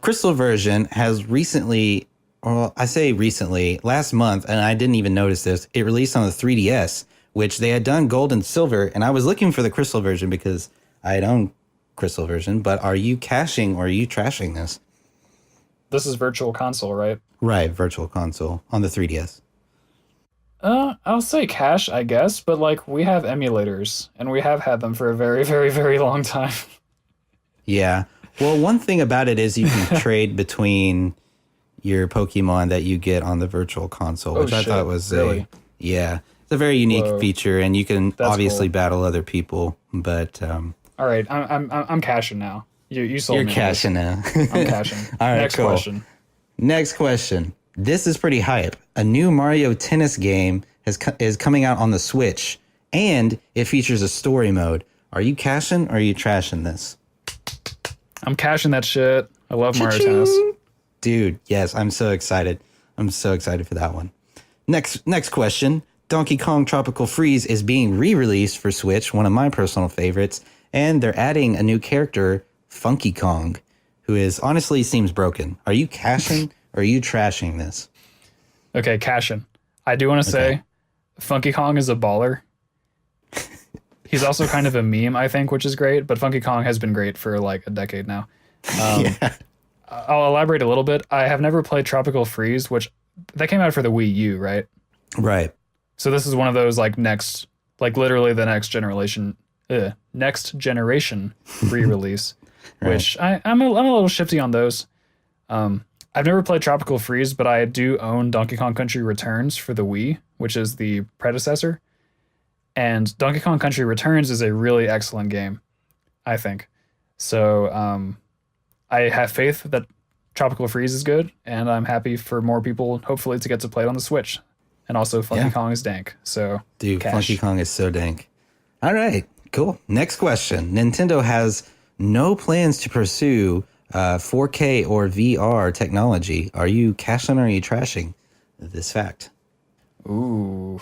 Crystal version has recently, well, I say recently, last month, and I didn't even notice this, it released on the 3DS, which they had done gold and silver, and I was looking for the Crystal version because I had owned Crystal version, but are you cashing or are you trashing this? This is Virtual Console, right? Right, Virtual Console on the 3DS. I'll say cash, I guess, but like we have emulators, and we have had them for a very, very, very long time. Yeah. Well, one thing about it is you can trade between your Pokemon that you get on the Virtual Console, which I thought was really? it's a very unique feature, and you can obviously cool. battle other people. But All right, I'm cashing now. You sold you're me. cashing now. I'm cashing. All right, Next cool. question. Next question. This is pretty hype. A new Mario Tennis game is coming out on the Switch, and it features a story mode. Are you cashing or are you trashing this? I'm cashing that shit. I love Mario Tennis. Dude, yes, I'm so excited. I'm so excited for that one. Next question. Donkey Kong Tropical Freeze is being re-released for Switch, one of my personal favorites, and they're adding a new character, Funky Kong, who is honestly seems broken. Are you cashing or are you trashing this? Okay, cashing. I do want to say Funky Kong is a baller. He's also kind of a meme, I think, which is great, but Funky Kong has been great for like a decade now. Yeah. I'll elaborate a little bit. I have never played Tropical Freeze, which that came out for the Wii U, right? Right. So this is one of those like literally the next generation re-release, Right. which I'm a little shifty on those. I've never played Tropical Freeze, but I do own Donkey Kong Country Returns for the Wii, which is the predecessor. And Donkey Kong Country Returns is a really excellent game, I think. So I have faith that Tropical Freeze is good, and I'm happy for more people, hopefully, to get to play it on the Switch. And also, Funky Kong is dank. So, dude, cash. Funky Kong is so dank. All right, cool. Next question. Nintendo has no plans to pursue 4K or VR technology. Are you cashing or are you trashing this fact? Ooh.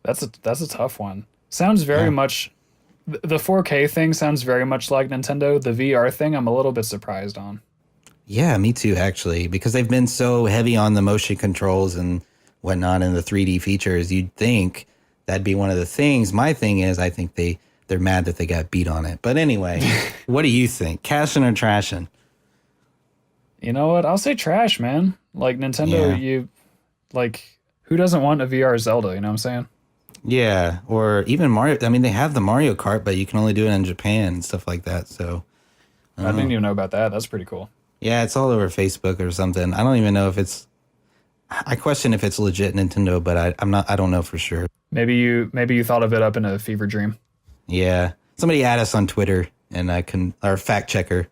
That's a tough one. Sounds very much... The 4K thing sounds very much like Nintendo. The VR thing, I'm a little bit surprised on. Yeah, me too, actually, because they've been so heavy on the motion controls and whatnot and the 3D features. You'd think that'd be one of the things. My thing is, I think they're mad that they got beat on it. But anyway, what do you think? Cashing or trashing? You know what? I'll say trash, man. Like Nintendo, who doesn't want a VR Zelda? You know what I'm saying? Yeah, or even Mario. I mean, they have the Mario Kart, but you can only do it in Japan and stuff like that. So I didn't even know about that. That's pretty cool. yeah, it's all over Facebook or something. I don't even know if it's. I question if it's legit Nintendo, but I don't know for sure. Maybe you thought of it up in a fever dream. Yeah, somebody add us on Twitter and I can or fact checker.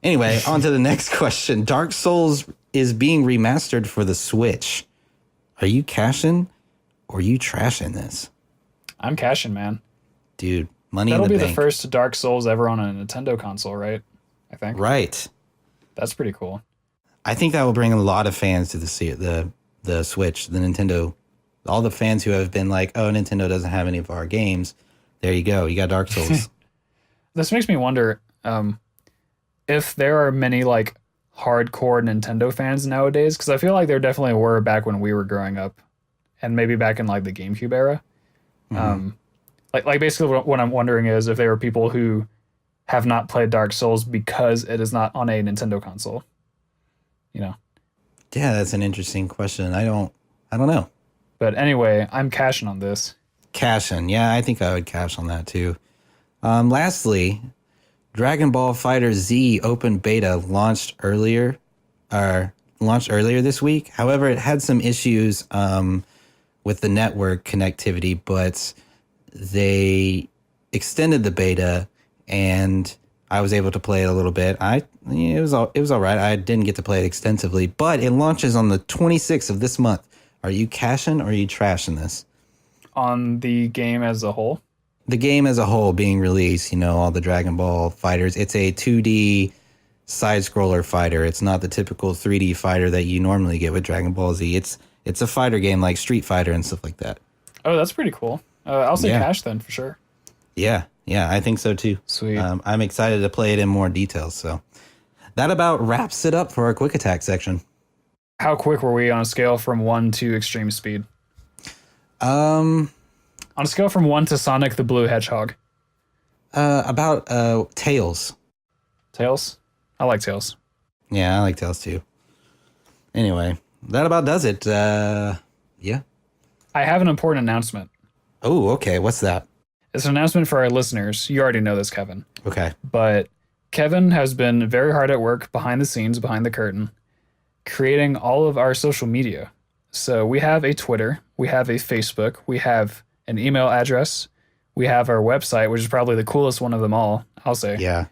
Anyway, on to the next question. Dark Souls is being remastered for the Switch. Are you cashing or are you trashing this? I'm cashing, man. Dude, money That'll in the be bank. the first Dark Souls ever on a Nintendo console, right? I think. Right. That's pretty cool. I think that will bring a lot of fans to the Switch, the Nintendo. All the fans who have been like, oh, Nintendo doesn't have any of our games. There you go. You got Dark Souls. This makes me wonder if there are many like hardcore Nintendo fans nowadays, because I feel like there definitely were back when we were growing up, and maybe back in like the GameCube era. Like basically what I'm wondering is if there are people who have not played Dark Souls because it is not on a Nintendo console. You know. Yeah, that's an interesting question. I don't know. But anyway, I'm cashing on this. Cashing. Yeah, I think I would cash on that too. Lastly, Dragon Ball Fighter Z open beta launched earlier this week. However, it had some issues with the network connectivity, but they extended the beta and I was able to play it a little bit. It was all right. I didn't get to play it extensively, but it launches on the 26th of this month. Are you cashing or are you trashing this? On the game as a whole? The game as a whole being released, all the Dragon Ball fighters. It's a 2D side-scroller fighter. It's not the typical 3D fighter that you normally get with Dragon Ball Z. It's It's a fighter game like Street Fighter and stuff like that. Oh, that's pretty cool. I'll say Yeah. cash then for sure. Yeah, I think so too. Sweet. I'm excited to play it in more details. So that about wraps it up for our quick attack section. How quick were we on a scale from 1 to extreme speed? Um, On a scale from 1 to Sonic the Blue Hedgehog. about Tails. Tails? I like Tails. Yeah, I like Tails too. Anyway, that about does it. Yeah. I have an important announcement. Oh, okay. What's that? It's an announcement for our listeners. You already know this, Kevin. Okay. But Kevin has been very hard at work behind the scenes, behind the curtain, creating all of our social media. So we have a Twitter, we have a Facebook, we have an email address, we have our website, which is probably the coolest one of them all, I'll say. Yeah.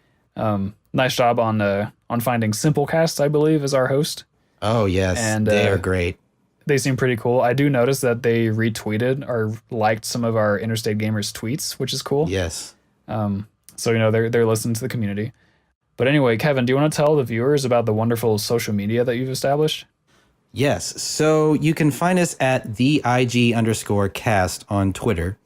Nice job on finding Simplecast, I believe, is our host. Oh, yes. And, they are great. They seem pretty cool. I do notice that they retweeted or liked some of our Interstate Gamers tweets, which is cool. Yes. So, they're listening to the community. But anyway, Kevin, do you want to tell the viewers about the wonderful social media that you've established? Yes. So you can find us at the IG_cast on Twitter.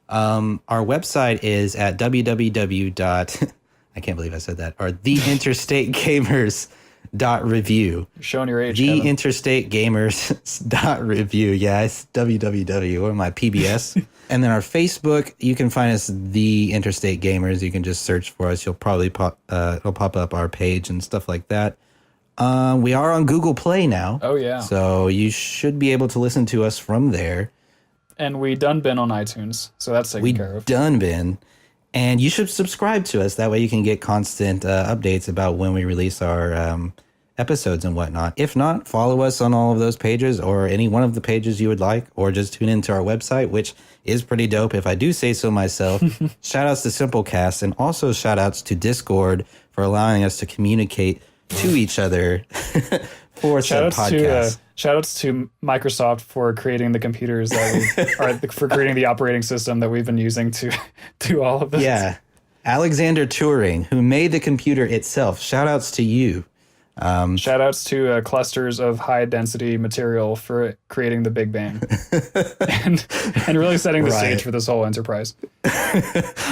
Our website is at www. I can't believe I said that. Or theinterstategamers.review. You're showing your age, Kevin. Theinterstategamers.review. Yes, www. Or my PBS. And then our Facebook, you can find us The Interstate Gamers. You can just search for us. You'll probably it'll pop up our page and stuff like that. We are on Google Play now. Oh, yeah. So you should be able to listen to us from there. And we done been on iTunes, so that's taken care of. Done been. And you should subscribe to us. That way you can get constant updates about when we release our episodes and whatnot. If not, follow us on all of those pages or any one of the pages you would like, or just tune into our website, which is pretty dope if I do say so myself. Shout outs to Simplecast, and also shout outs to Discord for allowing us to communicate to each other for said podcast. Shout outs to Microsoft for creating the computers that we, or for creating the operating system that we've been using to do all of this. Yeah. Alexander Turing, who made the computer itself. Shout outs to you. Shout outs to clusters of high density material for creating the Big Bang and really setting the stage for this whole enterprise.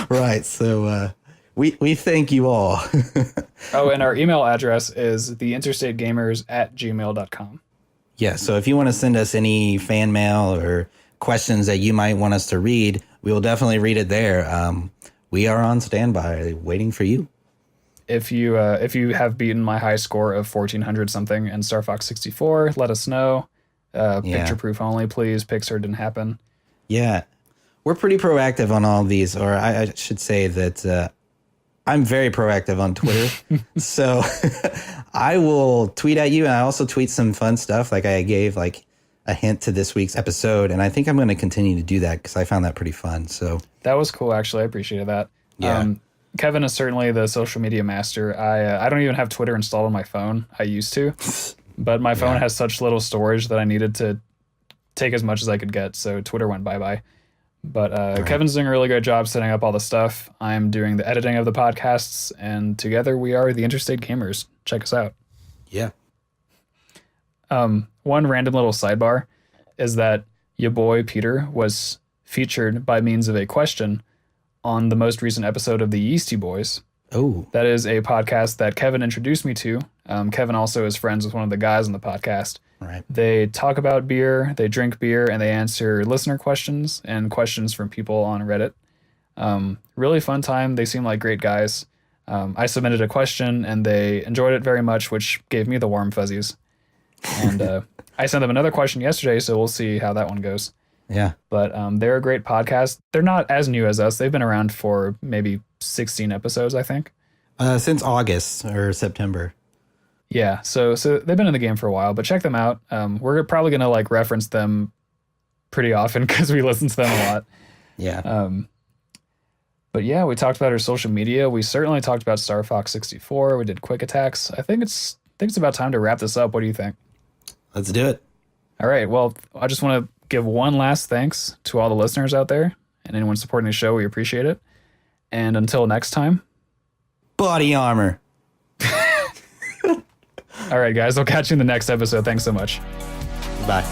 Right. So we thank you all. Oh, and our email address is theinterstategamers@gmail.com. Yeah. So if you want to send us any fan mail or questions that you might want us to read, we will definitely read it there. We are on standby waiting for you. If you have beaten my high score of 1400 something in Star Fox 64, let us know. Picture proof only, please. Pixar didn't happen. Yeah. We're pretty proactive on all of these, or I should say that I'm very proactive on Twitter. So I will tweet at you, and I also tweet some fun stuff. Like I gave like a hint to this week's episode, and I think I'm going to continue to do that because I found that pretty fun. So that was cool, actually. I appreciated that. Yeah. Kevin is certainly the social media master. I don't even have Twitter installed on my phone. I used to, but my phone has such little storage that I needed to take as much as I could get. So Twitter went bye-bye. But Kevin's doing a really great job setting up all the stuff. I'm doing the editing of the podcasts, and together we are the Interstate Gamers. Check us out. Yeah. One random little sidebar is that your boy Peter was featured by means of a question on the most recent episode of the Yeasty Boys. Oh. That is a podcast that Kevin introduced me to. Kevin also is friends with one of the guys on the podcast. Right. They talk about beer, they drink beer, and they answer listener questions and questions from people on Reddit. Really fun time. They seem like great guys. I submitted a question, and they enjoyed it very much, which gave me the warm fuzzies. And I sent them another question yesterday, so we'll see how that one goes. Yeah. But they're a great podcast. They're not as new as us. They've been around for maybe 16 episodes, I think. Since August or September. Yeah, so they've been in the game for a while, but check them out. We're probably going to like reference them pretty often because we listen to them a lot. Yeah. But yeah, we talked about our social media. We certainly talked about Star Fox 64. We did quick attacks. I think it's about time to wrap this up. What do you think? Let's do it. All right. Well, I just want to give one last thanks to all the listeners out there and anyone supporting the show. We appreciate it. And until next time, body armor. All right, guys. I'll catch you in the next episode. Thanks so much. Bye.